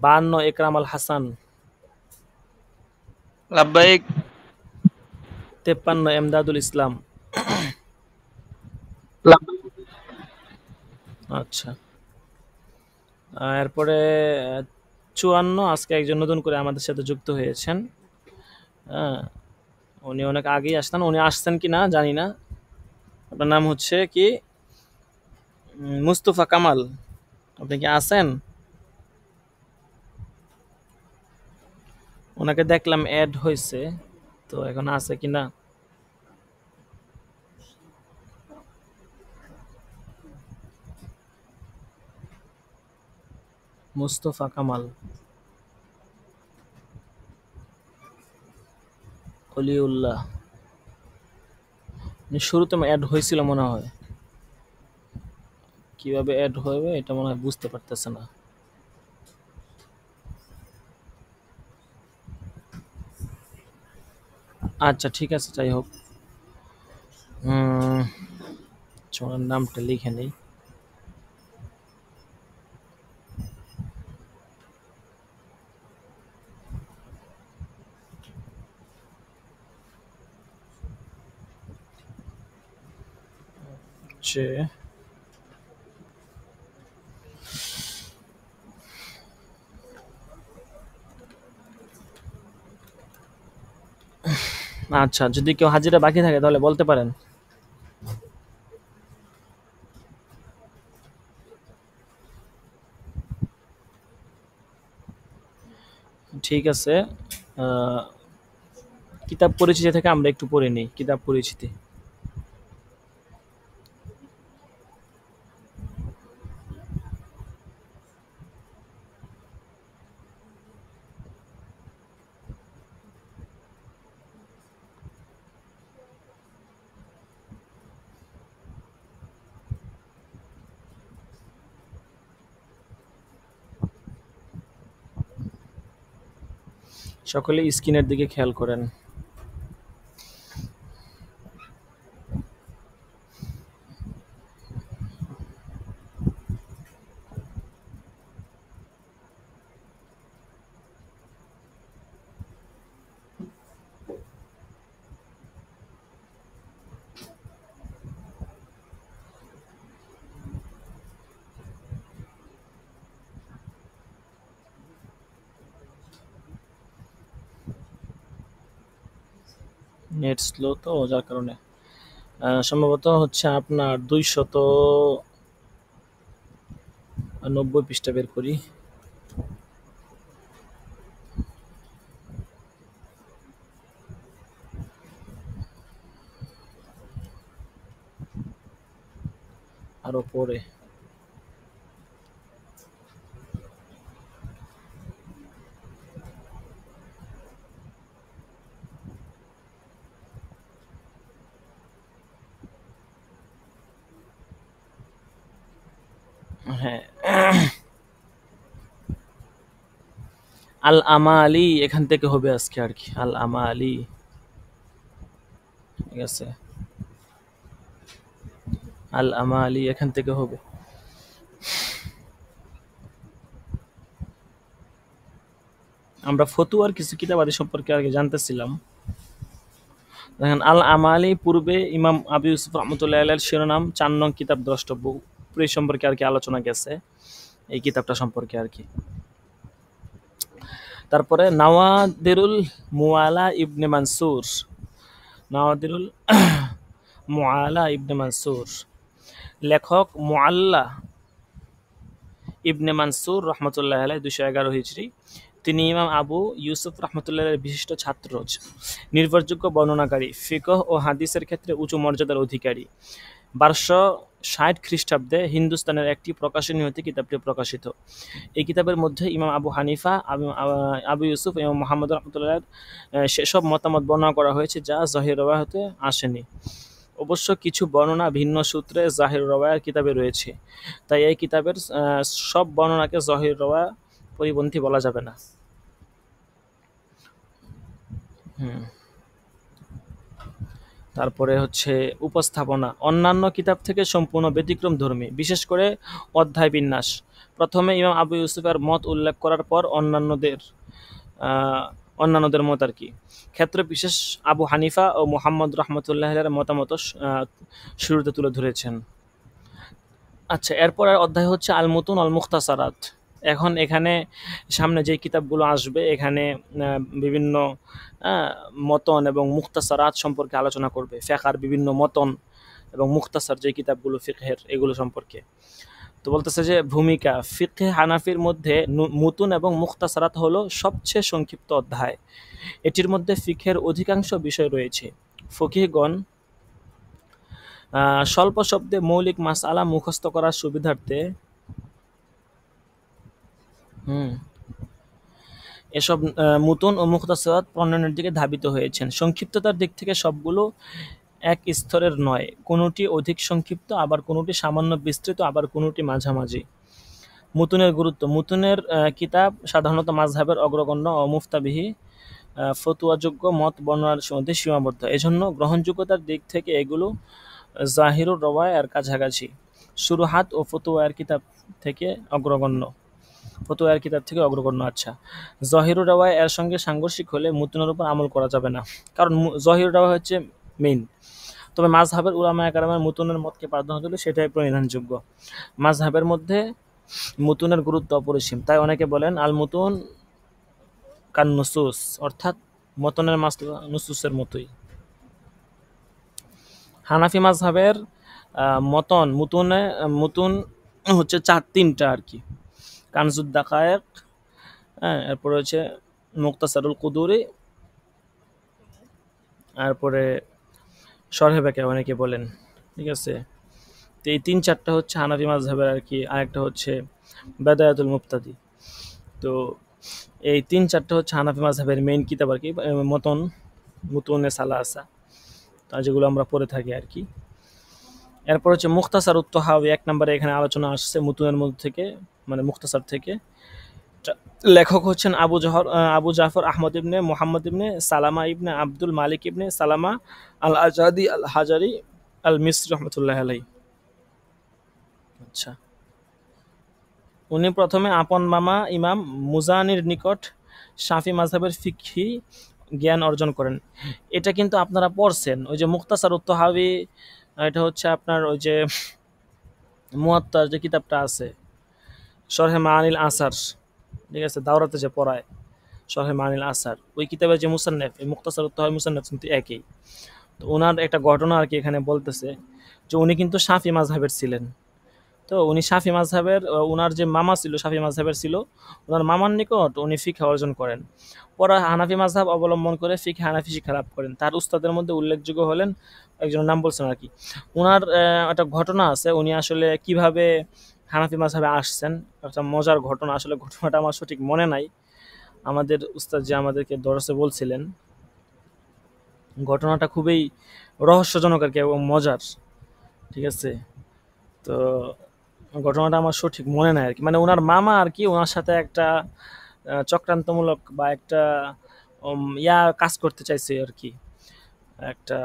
52 একরাম আল হাসান। লাব্বাইক। 53 এমদাদুল ইসলাম। আচ্ছা। এরপরে 54 আজকে একজন নতুন করে আমাদের সাথে যুক্ত হয়েছেন। হ্যাঁ, উনি অনেক আগেই আসতেন, উনি আসছেন কি না জানি না। আপনার নাম হচ্ছে কি? মুস্তফা কামাল। আপনি কি আছেন? ওনাকে দেখলাম অ্যাড হয়েছে, তো এখন আছে কি না। মুস্তফা কামাল, অলিউল্লাহ। উনি শুরুতে অ্যাড হয়েছিল মনে হয়। কিভাবে অ্যাড হবে এটা মনে হয় বুঝতে পারতেছে না। আচ্ছা ঠিক আছে, যাই হোক। হুম, ওনার নামটা লিখে নেই। যে আচ্ছা, যদি কেউ হাজিরা বাকি থাকে তাহলে বলতে পারেন। ঠিক আছে। আহ, কিতাব পরিচিতি থেকে আমরা একটু পড়ে নিই, কিতাব পরিচিতি। সকলে স্ক্রিনের দিকে খেয়াল করেন। নেট স্লো তো যার কারণে সম্ভবত হচ্ছে আপনার 290 পৃষ্ঠা বের করি। আরো পরে। হ্যাঁ, আল আমালি এখান থেকে হবে আজকে আর কি, আল আমালি। ঠিক আছে, আল আমালি এখান থেকে হবে। আমরা ফতুয়ার কিছু কিতাবাদি সম্পর্কে আগে জানতেছিলাম। দেখেন, আল আমালি পূর্বে ইমাম আবু ইউসুফ রহমতুল্লাহ আলাইহির শিরোনাম 4 নং কিতাব দ্রষ্টব্য, এই সম্পর্কে আর কি আলোচনা গেছে, এই কিতাবটা সম্পর্কে আর কি। তারপরে নাওয়াদিরুল মুআলা ইবনে মানসুর, নাওয়াদিরুল মুআলা ইবনে মানসুর, লেখক মুআল্লা ইবনে মানসুর রহমতুল্লাহ আলাইহি 211 হিজরি। তিনি ইমাম আবু ইউসুফ রহমতুল্লাহ আলাইহির বিশিষ্ট ছাত্র, নির্ভরযোগ্য বর্ণনাকারী, ফিকহ ও হাদিসের ক্ষেত্রে উঁচু মর্যাদার অধিকারী। 1260 খ্রিস্টাব্দে হিন্দুস্তানের একটি প্রকাশনী হতে কিতাবটি প্রকাশিত। এই কিতাবের মধ্যে ইমাম আবু হানিফা, আবু ইউসুফ এবং মোহাম্মদ রহমতুল্লাহ সেসব মতামত বর্ণনা করা হয়েছে যা জহির রওয়ায়াতে আসেনি। অবশ্য কিছু বর্ণনা ভিন্ন সূত্রে জাহির রওয়ায়ার কিতাবে রয়েছে, তাই এই কিতাবের সব বর্ণনাকে জহির রওয়ায়া পরিপন্থী বলা যাবে না। তারপরে হচ্ছে উপস্থাপনা, অন্যান্য কিতাব থেকে সম্পূর্ণ ব্যতিক্রম ধর্মী, বিশেষ করে অধ্যায় বিন্যাস। প্রথমে ইমাম আবু ইউসুফের মত উল্লেখ করার পর অন্যান্যদের মত আর কি, ক্ষেত্র বিশেষ আবু হানিফা ও মুহাম্মদ রহমতুল্লাহের মতামত শুরুতে তুলে ধরেছেন। আচ্ছা, এরপর অধ্যায় হচ্ছে আল মুতুন আল মুখতাসারাত। এখন এখানে সামনে যে কিতাবগুলো আসবে এখানে বিভিন্ন মতন এবং মুখতাসারাত সম্পর্কে আলোচনা করবে, ফিকহের বিভিন্ন মতন এবং মুখতাসার যে কিতাবগুলো ফিকহের এগুলো সম্পর্কে। তো বলতেছে যে ভূমিকা, ফিকহে হানাফির মধ্যে মুতুন এবং মুখতাসারাত হলো সবচেয়ে সংক্ষিপ্ত অধ্যায়। এটির মধ্যে ফিকহের অধিকাংশ বিষয় রয়েছে। ফকিহগণ স্বল্প শব্দে মৌলিক মাসআলা মুখস্থ করার সুবিধার্থে এসব মুতুন ও মুখতাসারাত প্রণয়নের দিকে ধাবিত হয়েছেন। সংক্ষিপ্ততার দিক থেকে সবগুলো এক স্তরের নয়, কোনোটি অধিক সংক্ষিপ্ত, আবার কোনোটি সামান্য বিস্তৃত, আবার কোনোটি মাঝামাঝি। মুতুনের গুরুত্ব, মুতুনের কিতাব সাধারণত মাযহাবের অগ্রগণ্য ও মুফতাবিহি ফতুয়াযোগ্য মত বর্ণনার মধ্যে সীমাবদ্ধ, এজন্য গ্রহণযোগ্যতার দিক থেকে এগুলো জাহিরুর রওয়ায়ার কাছাকাছি। শুরুহাত ও ফতুয়ার কিতাব থেকে অগ্রগণ্য, ফতুয়ার কিতাব থেকে অগ্রগণ্য। আচ্ছা, জহিরুর রওয়ায়া এর সঙ্গে সাংঘর্ষিক হলে মুতুনের উপর আমল করা যাবে না, কারণ জহিরুর রওয়ায়া হচ্ছে মেইন। তবে মাযহাবের উলামায়ে কেরামের মুতুনের মতকে প্রাধান্য দিলে সেটাই পরিধানযোগ্য। মাযহাবের মধ্যে মুতুনের গুরুত্ব অপরিসীম, তাই অনেকে বলেন আল মুতুন কান নুসুস, অর্থাৎ মতনের মাসলা নুসুসের মতোই। হানাফি মাযহাবের মুতুন হচ্ছে তিনটা আর কি, কানজুদ দাকায়েক, এরপরে হচ্ছে মুক্তাসারুল কুদুরি, তারপরে শরহে বাকিয়া অনেকে বলেন। ঠিক আছে, তো এই 3-4টা হচ্ছে হানাফি মাযহাবের আর কি। আরেকটা হচ্ছে বেদায়াতুল মুফতাদি। তো এই 3-4টা হচ্ছে হানাফি মাযহাবের মেইন কিতাব আর কি, মুতুনে সালাসা, তা যেগুলো আমরা পড়ে থাকি আর কি। এরপর হচ্ছে মুখতাসারুত তাহাউই, 1 নম্বরে এখানে আলোচনা আসছে মুতুনের মধ্যে থেকে, মানে মুখতাসার থেকে। লেখক হচ্ছেন আবু জাফর আহমদ ইবনে মুহাম্মদ ইবনে সালামা ইবনে আব্দুল মালিক ইবনে সালামা আল আজাদি আল হাজারি আল মিসরি রহমতুল্লাহ আলাইহি। আচ্ছা, উনি প্রথমে আপন মামা ইমাম মুজানির নিকট শাফি মাযহাবের ফিকহি জ্ঞান অর্জন করেন। এটা কিন্তু আপনারা পড়ছেন, ওই যে মুখতাসারুত তাহাউই, এটা হচ্ছে আপনার ওই যে মুয়াত্তার যে কিতাবটা আছে, শরহে মাআনিল আসার, ঠিক আছে, দাওরাতে যে পড়ায় শরহে মাআনিল আসার, ওই কিতাবের যে মুসান্নাফ, এই মুখতাসারুত তাহাউই মুসান্নাফ কিন্তু একই। তো ওনার একটা ঘটনা আর কি এখানে বলতেছে যে উনি কিন্তু শাফি মাযহাবের ছিলেন। তো উনি শাফি মাযহাবের, ওনার যে মামা ছিল শাফি মাযহাবের ছিল, ওনার মামার নিকট উনি ফিকহ অর্জন করেন। পরে হানাফি মাযহাব অবলম্বন করে ফিকহ হানাফি শিক্ষা লাভ করেন। তার উস্তাদের মধ্যে উল্লেখযোগ্য হলেন, একজনের নাম বলছেন আর কি। ওনার একটা ঘটনা আছে, উনি আসলে কিভাবে হানাফি মাযহাবে আসছেন, একটা মজার ঘটনা। আসলে ঘটনাটা আমার সঠিক মনে নাই, আমাদের উস্তাদ যে আমাদেরকে দরসে বলছিলেন, ঘটনাটা খুবই রহস্যজনক আর কি এবং মজার। ঠিক আছে, তো ঘটনাটা আমার সঠিক মনে নাই আর কি। মানে ওনার মামা আর কি ওনার সাথে একটা চক্রান্তমূলক বা একটা কাজ করতে চাইছে আর কি একটা।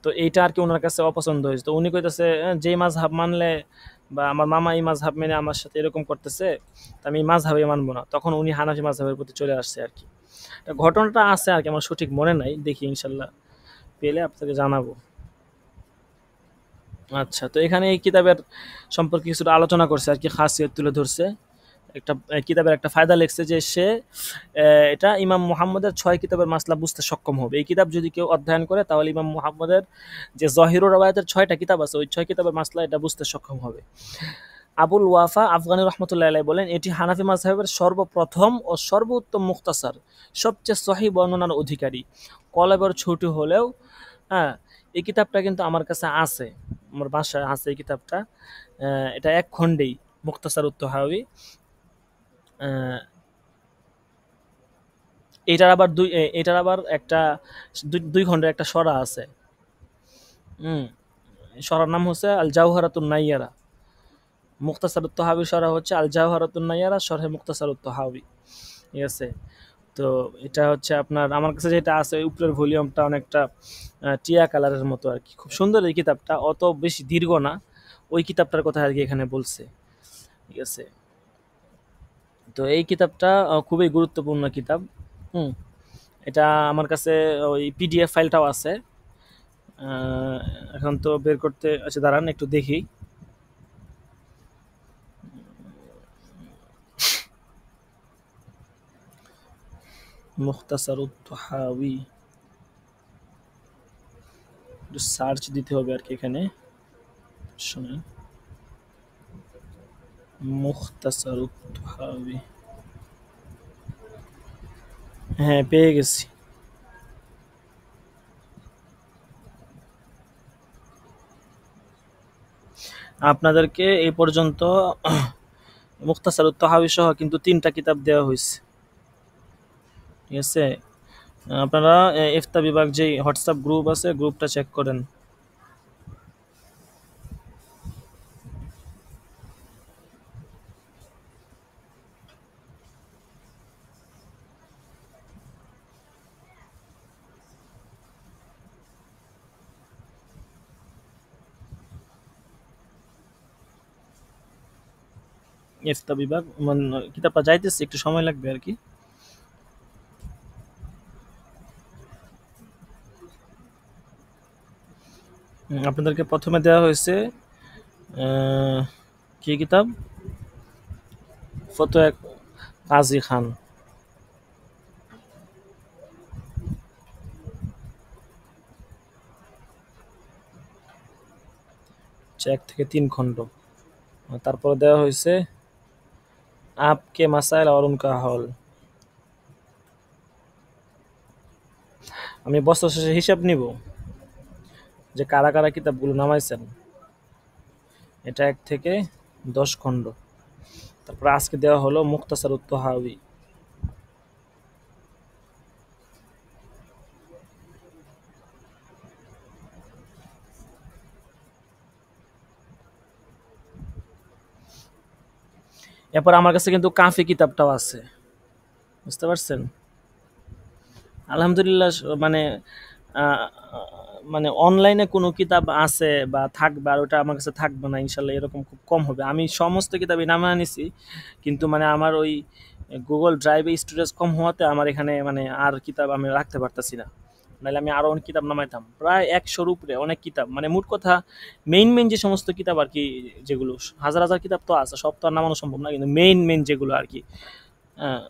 তো এইটা আর কি ওনার কাছে অপছন্দ হয়েছে। তো উনি কইতেছে যেই মাযহাব মানলে বা আমার মামা এই মাযহাব মেনে আমার সাথে এরকম করতেছে, তো আমি এই মাযহাবে মানবো না। তখন উনি হানাফি মাযহাবের প্রতি চলে আসছে আর কি। ঘটনাটা আছে আর কি, আমার সঠিক মনে নাই, দেখি ইনশাল্লাহ পেলে আপনাকে জানাবো। আচ্ছা, তো এখানে এই কিতাবের সম্পর্কে কিছুটা আলোচনা করছে আর কি, খাসিয়ত তুলে ধরছে। একটা কিতাবের একটা ফায়দা লিখছে যে সে এটা ইমাম মুহাম্মদের 6 কিতাবের মাসলা বুঝতে সক্ষম হবে। এই কিতাব যদি কেউ অধ্যয়ন করে তাহলে ইমাম মুহাম্মদের যে জহিরুর রওয়ায়াতের 6টা কিতাব আছে ওই 6 কিতাবের মাসলা এটা বুঝতে সক্ষম হবে। আবুল ওয়াফা আফগানি রহমতুল্লাহ আলাইহি বলেন, এটি হানাফি মাযহাবের সর্বপ্রথম ও সর্বোত্তম মুখতাসার, সবচেয়ে সহি বর্ণনার অধিকারী। কলবের ছোট হলেও হ্যাঁ, এই কিতাবটা কিন্তু আমার কাছে আছে, আমার বাসায় আছে এই কিতাবটা। এটা এক খণ্ডেই, মুখতাসার উত-তাহাউী। এটার আবার একটা দুই খণ্ডের একটা সরা আছে। সরার নাম হচ্ছে আল জাওহারাতুন নাইয়ারা। মুখতাসার উত-তাহাউী সরা হচ্ছে আল জাওহারাতুন নাইয়ারা শরহে মুখতাসার উত-তাহাউী। ঠিক আছে? তো এটা হচ্ছে আপনার আমার কাছে যেটা আছে উপরের ভলিউমটা অনেকটা টিয়া কালারের মতো আর কি, খুব সুন্দর এই কিতাবটা, অত বেশি দীর্ঘ না। ওই কিতাবটার কথা আর কি এখানে বলছে। ঠিক আছে? তো এই কিতাবটা খুবই গুরুত্বপূর্ণ কিতাব। এটা আমার কাছে ওই পিডিএফ ফাইলটাও আছে। এখন তো বের করতে আছে, দাঁড়ান একটু দেখি। মুখতাসার উত-তাহাউী সার্চ দিতে হবে আর কি এখানে। শুনুন, মুখতাসার উত-তাহাউী, হ্যাঁ পেয়ে গেছি। আপনাদেরকে এই পর্যন্ত মুখতাসার উত-তাহাউী সহ কিন্তু 3টা কিতাব দেওয়া হয়েছে। ঠিক আছে? আপনারা ইফতা বিভাগ যে হোয়াটসঅ্যাপ গ্রুপ আছে গ্রুপটা চেক করেন। ইফতা বিভাগ কিতাবটা যাইতেছে, একটু সময় লাগবে আর কি। আপনাদেরকে প্রথমে দেওয়া হয়েছে কি কিতাব, ফতোয়া কাজী খান। এক থেকে 3 খণ্ড। তারপরে দেওয়া হয়েছে আপকে মাসাইল और उनका हल। আমি বছর শেষে হিসাব নিব যে কারা কারা কিতাবগুলো নামাইছেন। এটা 1 থেকে 10 খণ্ড। তারপর আজকে দেওয়া হলো মুখতাসার উত-তাহাউী। এরপর আমার কাছে কিন্তু কাফি কিতাবটাও আছে, বুঝতে পারছেন? আলহামদুলিল্লাহ। মানে মানে অনলাইনে কোনো কিতাব আছে বা থাকবে আর ওটা আমার কাছে থাকবে না ইনশাল্লাহ, এরকম খুব কম হবে। আমি সমস্ত কিতাবই নামিয়ে নিছি, কিন্তু মানে আমার ওই গুগল ড্রাইভে স্টোরেজ কম হওয়াতে আমার এখানে মানে আর কিতাব আমি রাখতে পারতেছি না। নাহলে আমি আরও অনেক কিতাব নামাইতাম, প্রায় 100-র উপরে অনেক কিতাব। মানে মোট কথা মেইন যে সমস্ত কিতাব আর কি, যেগুলো হাজার হাজার কিতাব তো আছে, সব তো আর নামানো সম্ভব না, কিন্তু মেইন যেগুলো আর কি। হ্যাঁ,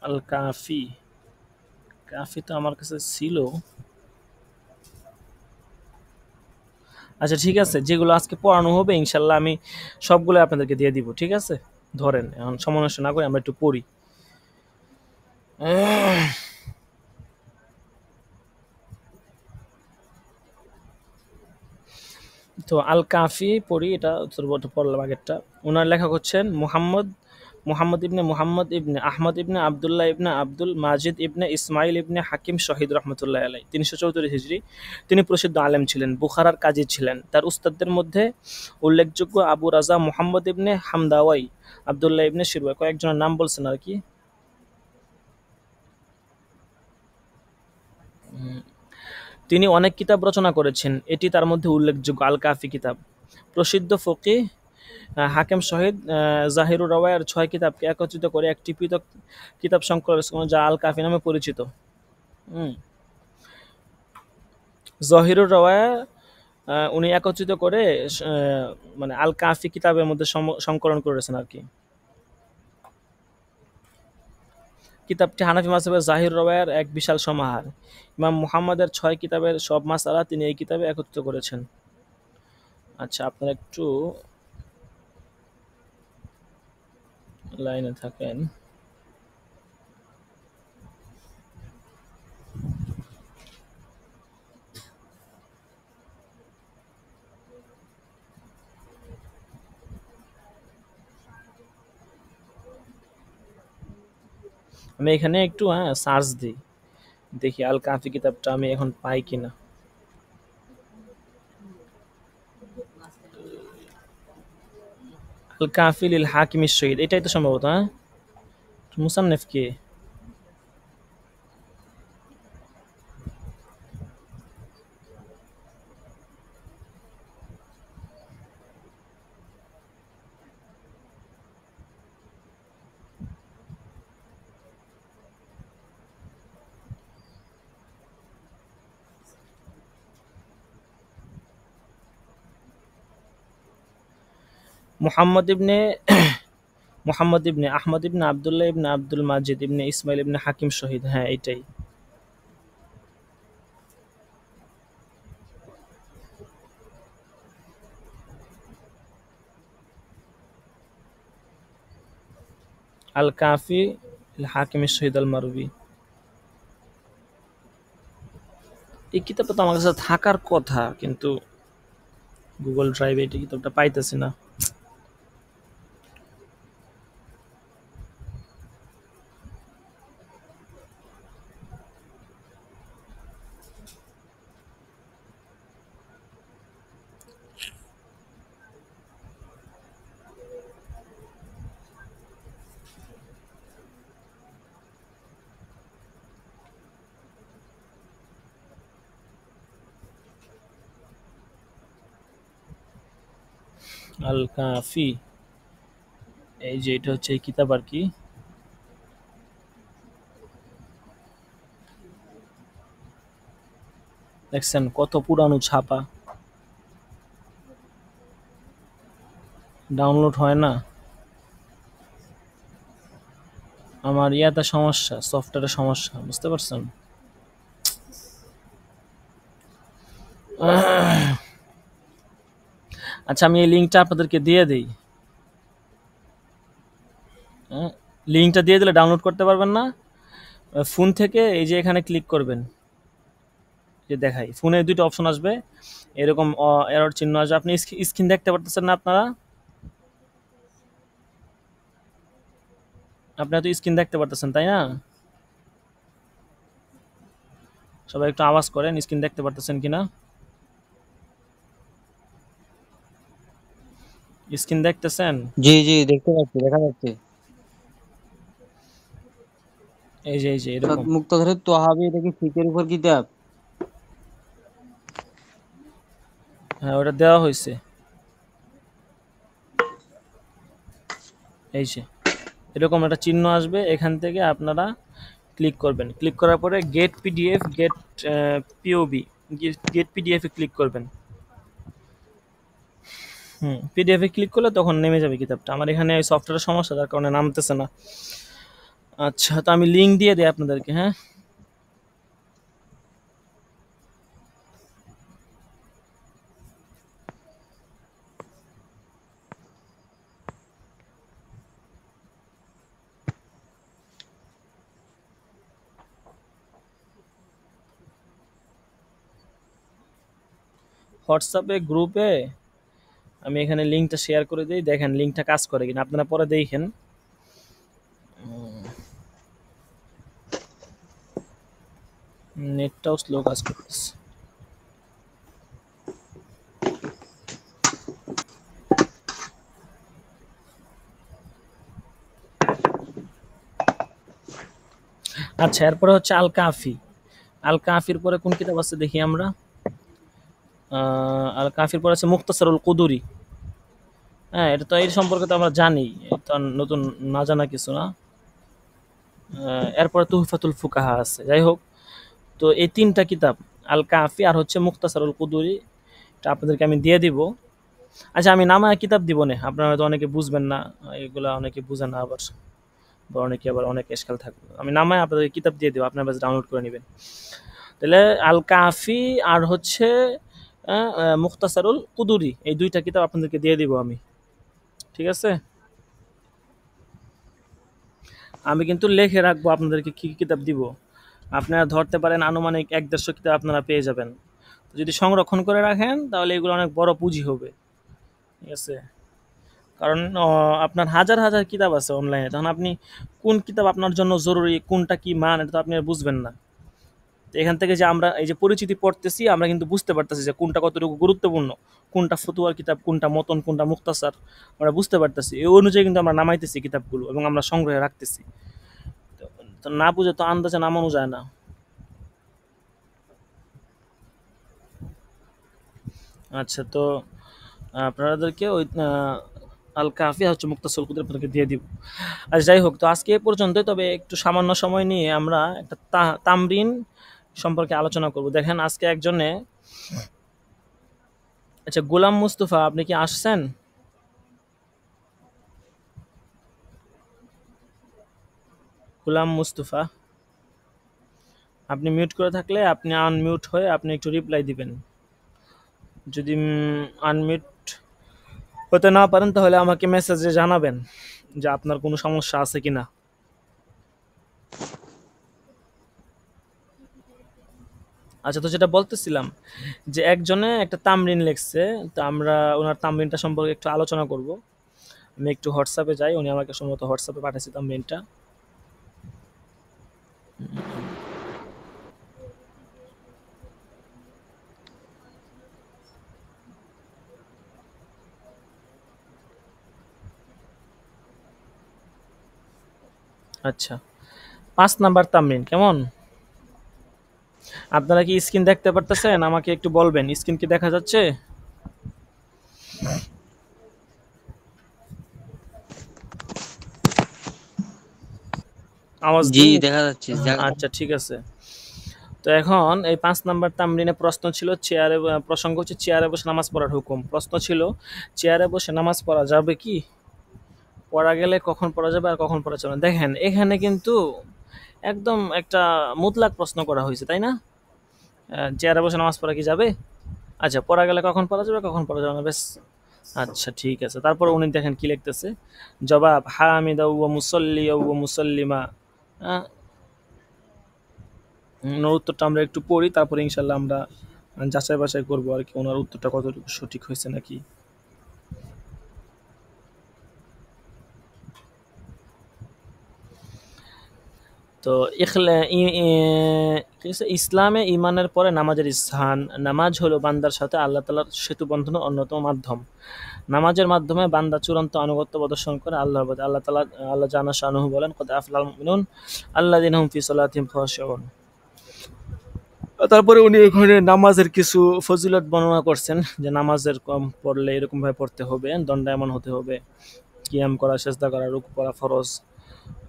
আল কাফি, কাফি তো আমার কাছে ছিল। আচ্ছা ঠিক আছে, যেগুলো আজকে পড়ানো হবে ইনশাল্লাহ আমি সবগুলো আপনাদেরকে দিয়ে দিব। ঠিক আছে? ধরেন এখন সময় নষ্ট না করে আমরা একটু পড়ি। তো আল কাফি পড়ি, এটা পড়লাম আগেরটা। ওনার লেখক হচ্ছেন মুহাম্মদ ইবনে মুহাম্মদ ইবনে আহমদ ইবনে আবদুল্লাহ ইবনে আব্দুল মাজিদ ইবনে ইসমাইল ইবনে হাকিম শহীদ রহমতুল্লাহ আলাই, 334 হিজরি। তিনি প্রসিদ্ধ আলেম ছিলেন, বুখারার কাজী ছিলেন। তার উস্তাদদের মধ্যে উল্লেখযোগ্য আবু রাজা মুহাম্মদ ইবনে হামদাওয়াই, আবদুল্লাহ ইবনে শিরওয়াই, কয়েকজনের নাম বলছেন আর কি। তিনি অনেক কিতাব রচনা করেছেন, এটি তার মধ্যে উল্লেখযোগ্য আল কাফি কিতাব। প্রসিদ্ধ ফকিহ হাকেম শহীদ জাহিরুর রওয়ায়ার 6 কিতাবকে একত্রিত করে একটি পৃথক কিতাব সংকলন যা আল কাফি নামে পরিচিত। হুম। জহিরুর রওয়ায়া উনি একত্রিত করে মানে আল কাফি কিতাবের মধ্যে সংকলন করেছেন আর কি। কিতাবটি হানাফি মাযহাবের জাহির রওয়ায়ার এক বিশাল সমাহার। ইমাম মুহাম্মাদের 6 কিতাবের সব মাসআলা তিনি এই কিতাবে একত্রিত করেছেন। আচ্ছা, আপনারা একটু লাইনে থাকেন। আমি এখানে একটু সার্চ দিই, দেখি আল কাফি কিতাবটা আমি এখন পাই কিনা। আল কাফি লিল হাকিম শহীদ, এটাই তো সম্ভবত। মুসান্নেফ কে? মুহাম্মদ ইবনে আহমদ ইবনে আবদুল্লাহ ইবনে আব্দুল মাজিদ ইবনে ইসমাইল ইবনে হাকিম শহীদ, হ্যাঁ এটাই। আল কাফি লিল হাকিম শহীদ আল মারুবি। এই কিতাবটা তো আমার কাছে থাকার কথা, কিন্তু গুগল ড্রাইভে এই কিতাবটা পাইতেছি না। আল কাফি, এই যে এটা হচ্ছে এই কিতাব আর কি। দেখছেন কত পুরানো ছাপা, ডাউনলোড হয় না। আমার ইয়াতে সমস্যা, সফটওয়্যারের সমস্যা, বুঝতে পারছেন? আচ্ছা, আমি এই লিঙ্কটা আপনাদেরকে দিয়ে দিই। লিঙ্কটা দিয়ে দিলে ডাউনলোড করতে পারবেন না। ফোন থেকে এই যে এখানে ক্লিক করবেন, যে দেখাই ফোনে দুটো অপশন আসবে, এরকম এরর চিহ্ন আসবে। আপনি স্ক্রিন দেখতে পারতেছেন না? আপনারা তো স্ক্রিন দেখতে পারতেছেন, তাই না? সবাই একটু আওয়াজ করেন, স্ক্রিন দেখতে পারতেছেন কিনা। স্ক্রিন দেখতেছেন? জি জি, দেখতে পাচ্ছি, দেখা যাচ্ছে। এই যে এরকম। মুক্তাধারের তোহাবি, এটা কি ফিকের উপর কিতাব? হ্যাঁ, ওটা দেওয়া হয়েছে। এই যে এরকম একটা চিহ্ন আসবে, এখান থেকে আপনারা ক্লিক করবেন। ক্লিক করার পরে get PDF, get POB, get PDF এ ক্লিক করবেন। পিডিএফ এ ক্লিক করলে তখন নেমে যাবে কিতাবটা। আমার এখানে সফটওয়্যারের সমস্যা, যার কারণে নামতেছে না। আচ্ছা, তো আমি লিঙ্ক দিয়ে দিই আপনাদেরকে। হ্যাঁ, হোয়াটসঅ্যাপে গ্রুপে আমি এখানে লিঙ্কটা শেয়ার করে দিই, দেখেন লিঙ্কটা কাজ করে কিনা, আপনারা পরে দেখেন। নেটটাও স্লো কাজ করতেছে। আচ্ছা, এরপরে হচ্ছে আল কাফি। আল কাফির পরে কোন কিতাব আছে দেখি আমরা। আল কাফির পরে আছে মুখতাসারুল কুদুরি। হ্যাঁ, এটা তো এর সম্পর্কে তো আমরা জানি, এটা নতুন না জানা কিছু না। এরপরে তুহফাতুল ফুকাহা আছে। যাই হোক, তো এই তিনটা কিতাব আল কাফি আর হচ্ছে মুখতাসারুল কুদুরি, এটা আপনাদেরকে আমি দিয়ে দিব। আচ্ছা, আমি নামায় কিতাব দিব না, আপনারা হয়তো অনেকে বুঝবেন না, এগুলা অনেকে বুঝে না, আবার বা অনেকে আবার অনেক এশকাল থাকবে। আমি নামায় আপনাদেরকে কিতাব দিয়ে দেবো, আপনার কাছে ডাউনলোড করে নেবেন। তাহলে আল কাফি আর হচ্ছে মুখতাসারুল কুদুরি, এই দুইটা কিতাব আপনাদেরকে দিয়ে দিব আমি, ঠিক আছে? আমি কিন্তু লিখে রাখবো আপনাদেরকে কি কি কিতাব দিব। আপনারা ধরতে পারেন আনুমানিক ১-১৫০ কিতাব আপনারা পেয়ে যাবেন। তো যদি সংরক্ষণ করে রাখেন তাহলে এগুলো অনেক বড় পুঁজি হবে, ঠিক আছে? কারণ আপনার হাজার হাজার কিতাব আছে অনলাইনে, তখন আপনি কোন কিতাব আপনার জন্য জরুরি, কোনটা কি মান, এটা তো আপনি আর বুঝবেন না। তো এখান থেকে যে আমরা এই যে পরিচিতি পড়তেছি, আমরা কিন্তু বুঝতে পারতেছি যে কোনটা কতটুকু গুরুত্বপূর্ণ, কোনটা ফতুয়ার কিতাব, কোনটা মতন, কোনটা মুক্তাসার, আমরা বুঝতে পারতেছি। এই অনুযায়ী কিন্তু আমরা নামাইতেছি কিতাবগুলো এবং আমরা সংগ্রহে রাখতেছি। তো না বুঝে তো আন্দাজে নামানো যায় না। আচ্ছা, তো আপনাদেরকে ওই আল কাফি হচ্ছে মুক্তাসুল কুদুর আপনাদেরকে দিয়ে দিব। আচ্ছা, যাই হোক, তো আজকে এ পর্যন্তই। তবে একটু সামান্য সময় নিয়ে আমরা একটা তামরিন সম্পর্কে আলোচনা করব। দেখেন আজকে একজনে, আচ্ছা গোলাম মুস্তফা, আপনি কি আসছেন? গোলাম মুস্তফা, আপনি মিউট করে থাকলে আপনি আনমিউট হয়ে আপনি একটু রিপ্লাই দিবেন। যদি আনমিউট হতে না পারেন তাহলে আমাকে মেসেজে জানাবেন যে আপনার কোনো সমস্যা আছে কিনা। আচ্ছা, তো যেটা বলতেছিলাম যে একজনে একটা তামরিন লিখছে, তো আমরা ওনার তামরিনটা সম্পর্কে একটু আলোচনা করব। আমি একটু হোয়াটসঅ্যাপে যাই, উনি আমাকে সম্ভবত হোয়াটসঅ্যাপে পাঠিয়েছে তামরিনটা। আচ্ছা, 5 নাম্বার তামরিন কেমন? আপনারা কি স্ক্রিন দেখতে পারতেছেন? আমাকে একটু বলবেন, স্ক্রিন কি দেখা যাচ্ছে? আওয়াজ জি নেই? দেখা যাচ্ছে। আচ্ছা, ঠিক আছে। তো এখন এই 5 নাম্বার তামরিনে প্রশ্ন ছিল চেয়ারে, প্রসঙ্গ হচ্ছে চেয়ারে বসে নামাজ পড়ার হুকুম। প্রশ্ন ছিল চেয়ারে বসে নামাজ পড়া যাবে কি? পড়া গেলে কখন পড়া যাবে আর কখন পড়া যাবে না। দেখেন এখানে কিন্তু একদম একটা মুতলাক প্রশ্ন করা হয়েছে, তাই না? চেয়ারে বসে নামাজ পড়া কি যাবে? আচ্ছা, পড়া গেলে কখন পড়া যাবে, কখন পড়া যাবে না, বেশ। আচ্ছা, ঠিক আছে। তারপর উনি দেখেন কি লিখতেছে, জবাব হামিদা ওয়া মুসল্লি ওয়া মুসল্লিমা। ওনার উত্তরটা আমরা একটু পড়ি, তারপরে ইনশাল্লাহ আমরা যাচাই বাছাই করবো আর কি ওনার উত্তরটা কতটুকু সঠিক হয়েছে নাকি। তো ইসলামে ইমানের পরে নামাজের স্থান। নামাজ হলো বান্দার সাথে আল্লাহ তাআলার সেতু বন্ধনের অন্যতম মাধ্যম। নামাজের মাধ্যমে বান্দা চূড়ান্ত আনুগত্য প্রদর্শন করে আল্লাহর প্রতি। আল্লাহ জানা শানুহু বলেন, কদ আফলাল মুমিনুন আল্লাযিনা হুম ফি সালাতিহিম খাশিউন। তারপরে উনি ওখানে নামাজের কিছু ফজিলত বর্ণনা করছেন, যে নামাজের কম পড়লে এরকম ভাবে পড়তে হবে, দণ্ডায়মান হতে হবে, কিয়াম করা, সেজদা করা, রুকু করা ফরজ।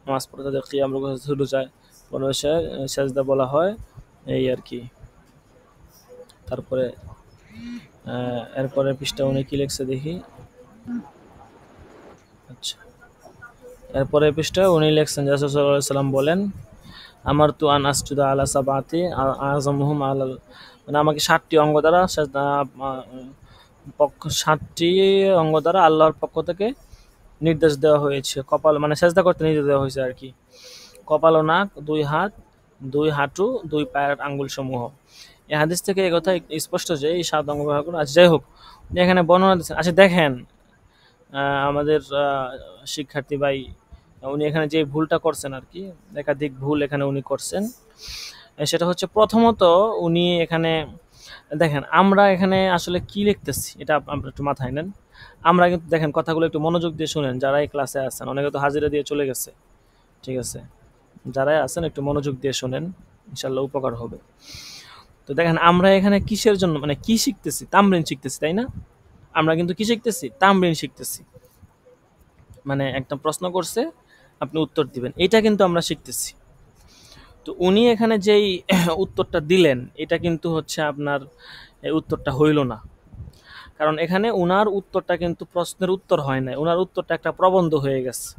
নামাজ পড়ে তাদের কিয়াম রুকু ছুটে যায়, পরে সেজদা বলা হয়, এই আর কি। তারপরে এরপরে পৃষ্ঠা উনি কি লিখছে দেখি। আচ্ছা, এরপরে পৃষ্ঠা উনি লিখছেন যে রাসূল সাল্লাল্লাহু আলাইহি সাল্লাম বলেন, আমার তু আন আসজুদা আলা সাবাতি আযমুহুম আলাল, মানে আমাকে 7টি অঙ্গ দ্বারা সেজদা, 7টি অঙ্গ দ্বারা আল্লাহর পক্ষ থেকে নির্দেশ দেওয়া হয়েছে। কপাল মানে সেজদা করতে নির্দেশ দেওয়া হয়েছে আর কি। কপাল ও নাক, 2 হাত, 2 হাঁটু, 2 পায়ের আঙ্গুল সমূহ। এই হাদিস থেকে এই কথা স্পষ্ট যে এই 7 অঙ্গ ব্যবহার করুন। আচ্ছা, যাই হোক, উনি এখানে বর্ণনা দিচ্ছেন। আচ্ছা দেখেন, আমাদের শিক্ষার্থী ভাই, উনি এখানে যে ভুলটা করছেন আর কি, একাধিক ভুল এখানে উনি করছেন। সেটা হচ্ছে প্রথমত উনি এখানে দেখেন, আমরা এখানে আসলে কি লিখতেছি এটা আপনারা একটু মাথায় নেন। আমরা কিন্তু দেখেন কথাগুলো একটু মনোযোগ দিয়ে শুনেন, যারা এই ক্লাসে আছেন, অনেকে তো হাজিরা দিয়ে চলে গেছে, ঠিক আছে? যারা আছেন একটু মনোযোগ দিয়ে শোনেন, ইনশাল্লাহ উপকার হবে। তো দেখেন আমরা এখানে কিসের জন্য মানে কি শিখতেছি, তামরিন শিখতেছি, তাই না? আমরা কিন্তু কি শিখতেছি, তামরিন শিখতেছি। মানে একটা প্রশ্ন করছে, আপনি উত্তর দিবেন, এটা কিন্তু আমরা শিখতেছি। তো উনি এখানে যেই উত্তরটা দিলেন, এটা কিন্তু হচ্ছে আপনার এই উত্তরটা হইল না। কারণ এখানে উনার উত্তরটা কিন্তু প্রশ্নের উত্তর হয় নাই, উনার উত্তরটা একটা প্রবন্ধ হয়ে গেছে,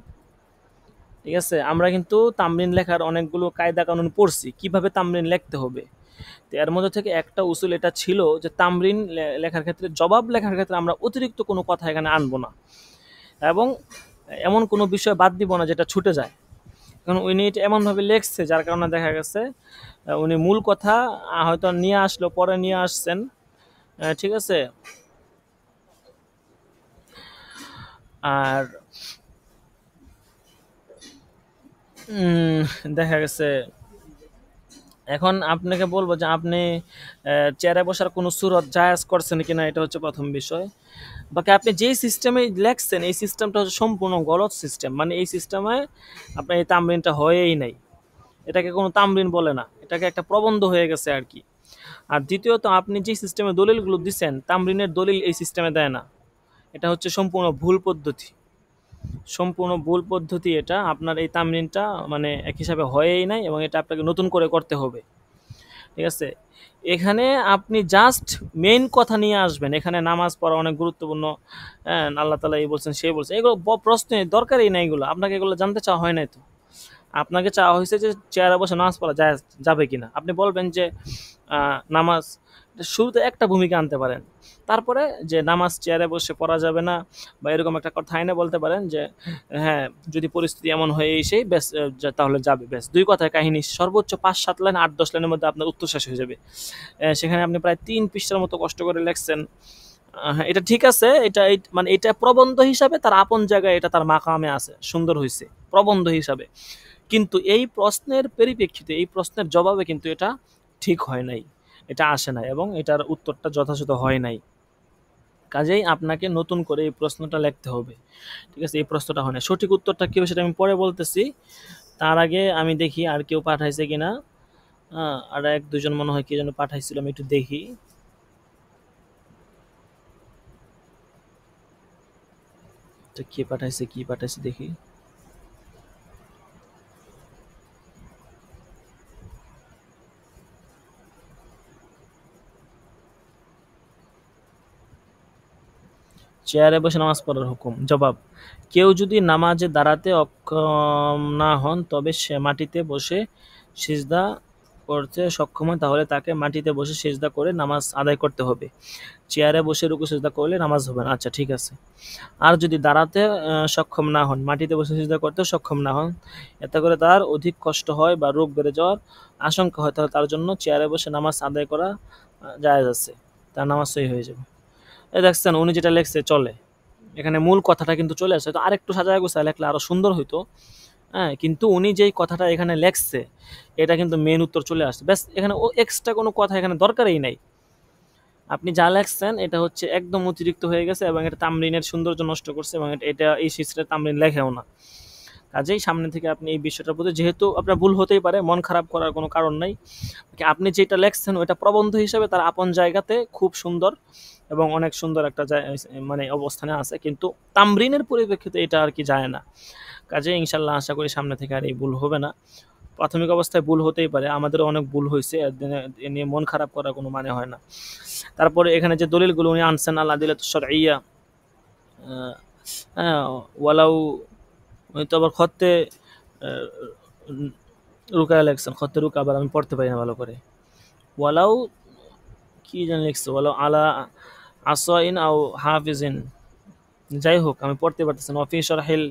ঠিক আছে? আমরা কিন্তু তামরিন লেখার অনেকগুলো কায়দা কানুন পড়ছি, কিভাবে তামরিন লিখতে হবে। তো এর মধ্যে থেকে একটা উসুল এটা ছিল যে তামরিন লেখার ক্ষেত্রে, জবাব লেখার ক্ষেত্রে আমরা অতিরিক্ত কোনো কথা এখানে আনবো না, এবং এমন কোনো বিষয় বাদ দিব না যেটা ছুটে যায়। কারণ উনি এটা এমনভাবে লেখছে, যার কারণে দেখা গেছে উনি মূল কথা হয়তো নিয়ে আসলো, পরে নিয়ে আসছেন, ঠিক আছে? আর দেখা গেছে এখন আপনাকে বলবো যে আপনি চেয়ারে বসার কোনো সুরত জায়েজ করছেন কিনা, এটা হচ্ছে প্রথম বিষয়। বাকি আপনি যেই সিস্টেমে লেখছেন, এই সিস্টেমটা হচ্ছে সম্পূর্ণ গলত সিস্টেম। মানে এই সিস্টেমে আপনার এই তামরিনটা হয়েই নাই, এটাকে কোনো তামরিন বলে না, এটাকে একটা প্রবন্ধ হয়ে গেছে আর কি। আর দ্বিতীয়ত, আপনি যে সিস্টেমে দলিলগুলো দিচ্ছেন, তামরিনের দলিল এই সিস্টেমে দেয় না। এটা হচ্ছে সম্পূর্ণ ভুল পদ্ধতি, সম্পূর্ণ ভুল পদ্ধতি। এটা আপনার এই তামরিনটা মানে এক হিসাবে হয়েই নাই, এবং এটা আপনাকে নতুন করে করতে হবে, ঠিক আছে? এখানে আপনি জাস্ট মেইন কথা নিয়ে আসবেন। এখানে নামাজ পড়া অনেক গুরুত্বপূর্ণ, হ্যাঁ, আল্লাহ তাআলা এই বলছেন, সেই বলছেন, এগুলো প্রশ্নের দরকারই নাই, এগুলো আপনাকে এগুলো জানতে চাওয়া হয় নাই। তো আপনাকে চাওয়া হয়েছে যে চেয়ারে বসে নামাজ পড়া যায় যাবে কিনা। আপনি বলবেন যে নামাজ, শুরুতে একটা ভূমিকা আনতে পারেন, তারপরে যে নামাজ চেয়ারে বসে পড়া যাবে না, বা এরকম একটা কথা আইনে বলতে পারেন যে হ্যাঁ, যদি পরিস্থিতি এমন হয়ে এসেই বেশ তাহলে যাবে। বেশ, দুই কথায় কাহিনী, সর্বোচ্চ 5-7 লাইন, 8-10 লাইনের মধ্যে আপনার উত্তর শেষ হয়ে যাবে। সেখানে আপনি প্রায় 3 পৃষ্ঠার মতো কষ্ট করে লেখছেন। হ্যাঁ, এটা ঠিক আছে, এটা মানে এটা প্রবন্ধ হিসাবে তার আপন জায়গায়, এটা তার মাকামে আছে, সুন্দর হয়েছে প্রবন্ধ হিসাবে। কিন্তু এই প্রশ্নের পরিপ্রেক্ষিতে, এই প্রশ্নের জবাবে কিন্তু এটা ঠিক হয় নাই, এটা আসে নাই, এবং এটার উত্তরটা যথাযথ হয় নাই। কাজেই আপনাকে নতুন করে এই প্রশ্নটা লিখতে হবে, ঠিক আছে? এই প্রশ্নটা হয় না। সঠিক উত্তরটা কি হবে সেটা আমি পরে বলতেছি। তার আগে আমি দেখি আর কেউ পাঠাইছে কিনা। আর 1-2 জন মনে হয় কি যেন পাঠাইছিল, আমি একটু দেখি। তো কে পাঠাইছে, কি পাঠাইছে দেখি। চেয়ারে বসে নামাজ পড়ার হুকুম। জবাব: কেউ যদি নামাজে দাঁড়াতে অক্ষম না হন, তবে সে মাটিতে বসে সিজদা করতে সক্ষম হয়, তাহলে তাকে মাটিতে বসে সিজদা করে নামাজ আদায় করতে হবে। চেয়ারে বসে রুকু সিজদা করলে নামাজ হবে না। আচ্ছা, ঠিক আছে। আর যদি দাঁড়াতে সক্ষম না হন, মাটিতে বসে সিজদা করতে সক্ষম না হন, এতে করে তার অধিক কষ্ট হয় বা রোগ বেড়ে যাওয়ার আশঙ্কা হয়, তাহলে তার জন্য চেয়ারে বসে নামাজ আদায় করা জায়েজ আছে, তার নামাজ সহি হয়ে যাবে। এই দেখছেন, উনি যেটা লেখছে চলে, এখানে মূল কথাটা কিন্তু চলে আসে। তো আরেকটু সাজায় গোছায় লেখলে আরো সুন্দর হইতো, হ্যাঁ। কিন্তু উনি যেই কথাটা এখানে লেখছে, এটা কিন্তু মেন উত্তর চলে আসছে। ব্যাস, এখানে ও এক্সট্রা কোনো কথা এখানে দরকারই নাই। আপনি যা লেখছেন এটা হচ্ছে একদম অতিরিক্ত হয়ে গেছে, এবং এটা তামরিনের সৌন্দর্য নষ্ট করছে, এবং এটা এই সিস্টেমে তামরিন লেখেও না। কাজেই সামনে থেকে আপনি এই বিষয়টার প্রতি, যেহেতু আপনার ভুল হতেই পারে, মন খারাপ করার কোনো কারণ নাই। আপনি যেটা লেখছেন ওইটা প্রবন্ধ হিসেবে তার আপন জায়গাতে খুব সুন্দর, এবং অনেক সুন্দর একটা মানে অবস্থানে আছে, কিন্তু তামরিনের পরিপ্রেক্ষিতে এটা আর কি যায় না। কাজে ইনশাল্লাহ আশা করি সামনে থেকে আর এই ভুল হবে না। প্রাথমিক অবস্থায় ভুল হতেই পারে, আমাদেরও অনেক ভুল হয়েছে, এ নিয়ে মন খারাপ করার কোনো মানে হয় না। তারপরে এখানে যে দলিলগুলো উনি আনছেন, আল্লাহ দিলে তো শরঈয়া, হ্যাঁ, ওয়ালাউ, উনি তো আবার খত্তে রুকায়া লেখছেন, খত্তে রুকা আবার আমি পড়তে পারি না ভালো করে। ওয়ালাউ কি যেন লিখছে, ওয়ালাউ আলা আসওয়াইন আও হাফিজিন, যাই হোক আমি পড়তে পারতেছি না। ওয়াফি শরহিল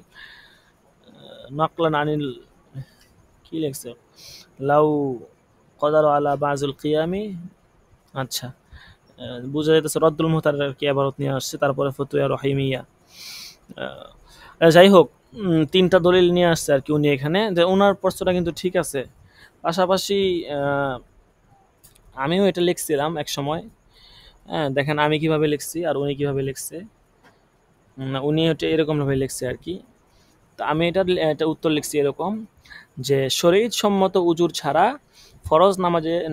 নকলান আনিল, কি লিখছে, লাউ কদার আলা বাজুল কিয়ামি আচ্ছা, বোঝা যাইতেছে রদ্দুল মুহতারের আর কি ইবারত নিয়ে আসছে, তারপরে ফতুয়া রহিমিয়া। যাই হোক, ৩টা দলিল নিয়ে আসছে আর কি উনি এখানে, যে উনার প্রশ্নটা কিন্তু ঠিক আছে। পাশাপাশি আমিও এটা লিখছিলাম এক সময়। হ্যাঁ, দেখেন আমি কিভাবে লিখছি আর উনি কিভাবে লিখছে। উনি হচ্ছে এরকমভাবে লিখছে আর কি। তো আমি এটা উত্তর লিখছি এরকম, যে শরীয়ত সম্মত উজুর ছাড়া ফরজ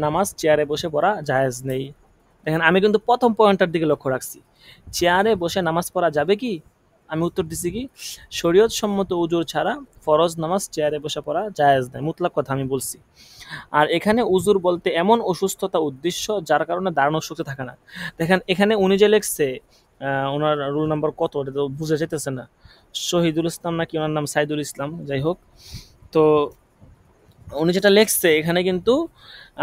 নামাজ চেয়ারে বসে পড়া জায়েজ নেই। দেখেন আমি কিন্তু প্রথম পয়েন্টটার দিকে লক্ষ্য রাখছি, চেয়ারে বসে নামাজ পড়া যাবে কি? আমি উত্তর দিছি কি, শরীয়ত সম্মত উজুর ছাড়া ফরজ নামাজ চেয়ারে বসে পড়া জায়েজ নেই, মুতলাক কথা আমি বলছি। আর এখানে উজুর বলতে এমন অসুস্থতা উদ্দেশ্য যার কারণে দাঁড়ানোর শক্তি থাকে না। দেখেন এখানে উনি যে লিখছে, ওনার রুল নাম্বার কত এটা তো বুঝে যেতেছে না, শহীদুল ইসলাম নাকি ওনার নাম সাইদুল ইসলাম, যাই হোক। তো উনি যেটা লিখছে এখানে কিন্তু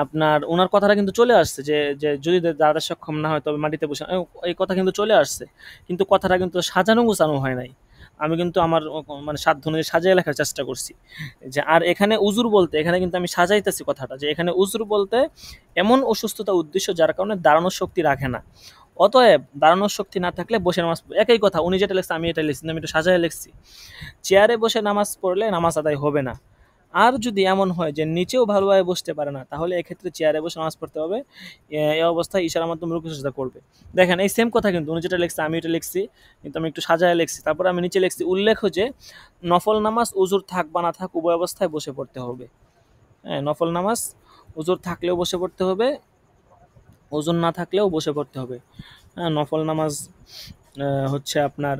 আপনার ওনার কথাটা কিন্তু চলে আসছে, যে যে যদি দাঁড়াতে সক্ষম না হয় তবে মাটিতে বসে, এই কথা কিন্তু চলে আসছে, কিন্তু কথাটা কিন্তু সাজানো গোছানো হয় নাই। আমি কিন্তু আমার মানে সাধ্য অনুযায়ী সাজিয়ে লেখার চেষ্টা করছি। যে আর এখানে উজুর বলতে, এখানে কিন্তু আমি সাজাইতেছি কথাটা, যে এখানে উজুর বলতে এমন অসুস্থতা উদ্দেশ্য যার কারণে দাঁড়ানোর শক্তি রাখে না। অতএব দাঁড়ানোর শক্তি না থাকলে বসে নামাজ একই কথা, উনি যেটা লিখছে আমি এটা লিখছি, আমি একটু সাজায় লিখছি। চেয়ারে বসে নামাজ পড়লে নামাজ আদায় হবে না। আর যদি এমন হয় যে নিচেও ভালোভাবে বসতে পারে না, তাহলে এক্ষেত্রে চেয়ারে বসে নামাজ পড়তে হবে। এই অবস্থায় ইশারার মাধ্যমে রুকু সিজদা করবে। দেখেন এই সেম কথা কিন্তু উনি যেটা লিখছে আমি এটা লিখছি, কিন্তু আমি একটু সাজায় লিখছি। তারপরে আমি নিচে লিখছি উল্লেখ্য যে নফল নামাজ উজুর থাক বা না থাক উভয় অবস্থায় বসে পড়তে হবে। হ্যাঁ, নফল নামাজ উজুর থাকলেও বসে পড়তে হবে, ওজুর না থাকলেও বসে পড়তে হবে। হ্যাঁ, নফল নামাজ হচ্ছে আপনার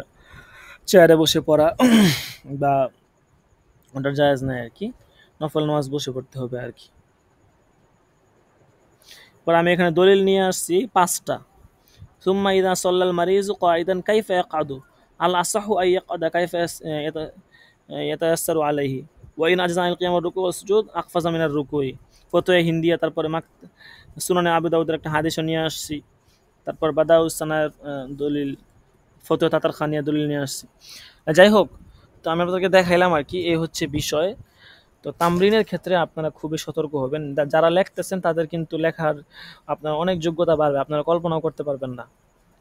চেয়ারে বসে পড়া বা ওটার জায়েজ নাই আর কি, নফল নামাজ বসে পড়তে হবে আর কি। পরে আমি এখানে দলিল নিয়ে আসছি 5টা। সুম্মা ইদা সাল্লাল মারিজু কাইদান কাইফা ইয়াকআদু আল আসাহু আই ইয়াকআদা কাইফা ইয়াতায়াসসারু আলাইহি ওয়া ইন আজজা আল কিয়াম রুকু ওয়াস সুজুদ আকফাজা মিনার রুকুই। ফতোয়া হিন্দিয়া, তারপরে সুনানে আবু দাউদের একটা হাদিসও নিয়ে আসছি। তারপর বাদাউস সানার দলিল, ফতোয়া তাতার খানিয়া দলিল নিয়ে আসছি। যাই হোক, তো আমি আপনাদেরকে দেখাইলাম আর কি, এই হচ্ছে বিষয়। তো তামরিনের ক্ষেত্রে আপনারা খুবই সতর্ক হবেন। যারা লিখতেছেন তাদের কিন্তু লেখার আপনার অনেক যোগ্যতা বাড়বে, আপনারা কল্পনাও করতে পারবেন না,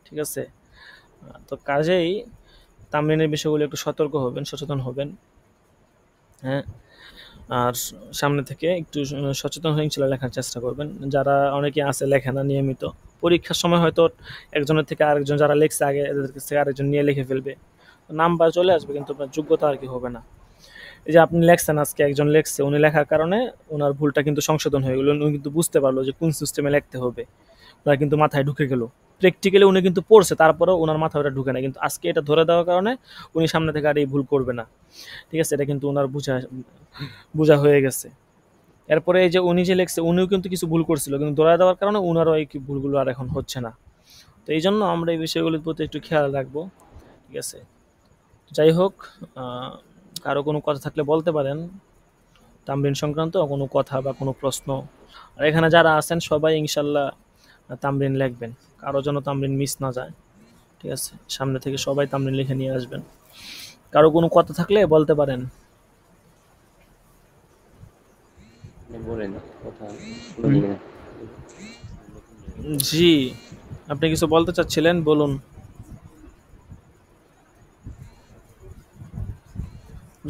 ঠিক আছে? তো কাজেই তামরিনের বিষয়গুলো একটু সতর্ক হবেন, সচেতন হবেন। হ্যাঁ, আর সামনে থেকে একটু সচেতন হয়ে ইনশাল্লাহ লেখার চেষ্টা করবেন। যারা অনেকে আছে লেখে না নিয়মিত, পরীক্ষার সময় হয়তো একজনের থেকে আরেকজন যারা লেখছে আগে এদের কাছ থেকে আরেকজন নিয়ে লিখে ফেলবে, নাম্বার চলে আসবে, কিন্তু আপনার যোগ্যতা আর কি হবে না। এই যে আপনি লেখছেন, আজকে একজন লেখছে, উনি লেখার কারণে ওনার ভুলটা কিন্তু সংশোধন হয়ে গেল, উনি কিন্তু বুঝতে পারলো যে কোন সিস্টেমে লিখতে হবে, ওনার কিন্তু মাথায় ঢুকে গেল। প্র্যাকটিক্যালি উনি কিন্তু পড়ছে, তারপরেও ওনার মাথায় ওটা ঢুকে না, কিন্তু আজকে এটা ধরে দেওয়ার কারণে উনি সামনে থেকে আর এই ভুল করবে না, ঠিক আছে? এটা কিন্তু ওনার বোঝা হয়ে গেছে। এরপরে এই যে উনি যে লেখছে, উনিও কিন্তু কিছু ভুল করছিল, কিন্তু ধরে দেওয়ার কারণে ওনারও এই ভুলগুলো আর এখন হচ্ছে না। তো এই জন্য আমরা এই বিষয়গুলোর প্রতি একটু খেয়াল রাখবো, ঠিক আছে? যাই হোক, কারো কোনো কথা থাকলে বলতে পারেন, তামরিন সংক্রান্ত কোনো কথা বা কোনো প্রশ্ন। আর এখানে যারা আছেন সবাই ইনশাল্লাহ তামরিন লিখবেন, কারো যেন তামরিন মিস না যায়, ঠিক আছে? সামনে থেকে সবাই তামরিন লিখে নিয়ে আসবেন। কারো কোনো কথা থাকলে বলতে পারেন। জি, আপনি কিছু বলতে চাচ্ছিলেন, বলুন।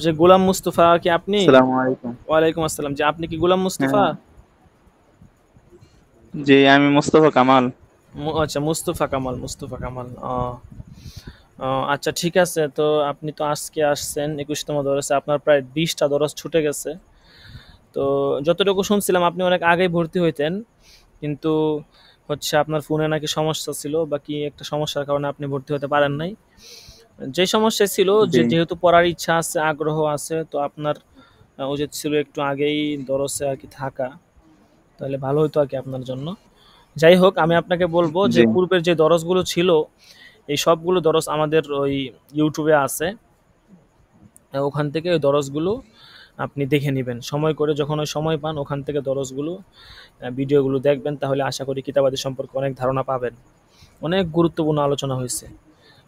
যে গোলাম মুস্তফা কি আপনি? আসসালামু আলাইকুম। ওয়ালাইকুম আসসালাম। যে আপনি কি গোলাম মুস্তফা? হ্যাঁ, জি আমি মোস্তফা কামাল। আচ্ছা, মুস্তফা কামাল, মুস্তফা কামাল। আচ্ছা, ঠিক আছে। তো আপনি তো আজকে আসছেন 21তম দরসে, আপনার প্রায় 20টা দরস ছুটে গেছে। তো যতটুকু শুনছিলাম আপনি অনেক আগেই ভর্তি হইতেন, কিন্তু হচ্ছে আপনার ফোনে নাকি সমস্যা ছিল বা কি একটা সমস্যার কারণে আপনি ভর্তি হতে পারেন নাই। যে সমস্যা ছিল, জি যেহেতু পড়ার ইচ্ছা আছে, আগ্রহ আছে, তো আপনার উচিত ছিল একটু আগেই দরসে আর কি থাকা, তাহলে ভালো হতো আর কি আপনার জন্য। যাই হোক, আমি আপনাকে বলবো যে জি পূর্বের যে দরসগুলো ছিল, এই সবগুলো দরস আমাদের ওই ইউটিউবে আছে, ওখান থেকে ওই দরসগুলো আপনি দেখে নেবেন সময় করে, যখন ওই সময় পান ওখান থেকে দরসগুলো ভিডিওগুলো দেখবেন, তাহলে আশা করি কিতাবাদি সম্পর্কে অনেক ধারণা পাবেন। অনেক গুরুত্বপূর্ণ আলোচনা হয়েছে।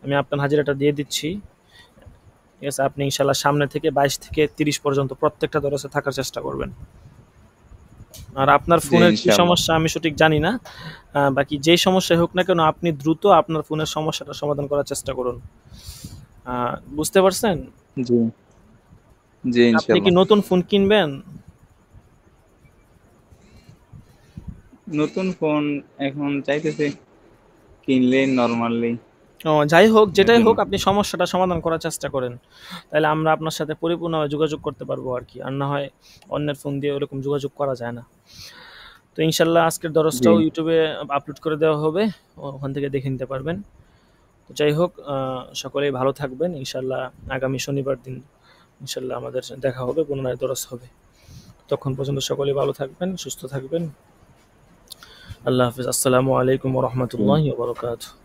আমি আপনার হাজিরাটা দিয়ে দিচ্ছি, ঠিক আছে? আপনি ইনশাল্লাহ সামনে থেকে 22 থেকে 30 পর্যন্ত প্রত্যেকটা দরসে থাকার চেষ্টা করবেন। আর আপনার জি ফোনের কি ইনশাআল্লাহ। সমস্যা আমি সঠিক জানি না। বাকি যেই সমস্যাই হোক না কেন আপনি দ্রুত আপনার ফোনের সমস্যাটা সমাধান করার চেষ্টা করুন। বুঝতে পারছেন? জি জি আপনি কি ইনশাআল্লাহ। নতুন ফোন কিনবেন? নতুন ফোন এখন চাইতেছি কিনলে নরমালি যাই হোক, এর যেটাই জন্য। হোক আপনি সমস্যাটা সমাধান করার চেষ্টা করেন। তাইলে আমরা আপনার সাথে পরিপূর্ণভাবে যোগাযোগ করতে পারবো আরকি। আর না হয় অন্যের ফোন দিয়ে ওরকম যোগাযোগ করা যায় না। তো ইনশাআল্লাহ আজকের জি দরসটাও YouTube এ আপলোড করে দেওয়া হবে। ওখান থেকে দেখে নিতে পারবেন। তো যাই হোক সকলেই ভালো থাকবেন। ইনশাআল্লাহ আগামী শনিবার দিন ইনশাআল্লাহ আমাদের দেখা হবে, পুনরায় দরস হবে। ততক্ষণ পর্যন্ত সকলেই ভালো থাকবেন, সুস্থ থাকবেন। আল্লাহ হাফেজ। আসসালামু আলাইকুম ওয়া জি। রাহমাতুল্লাহি ওয়া বারাকাতুহু।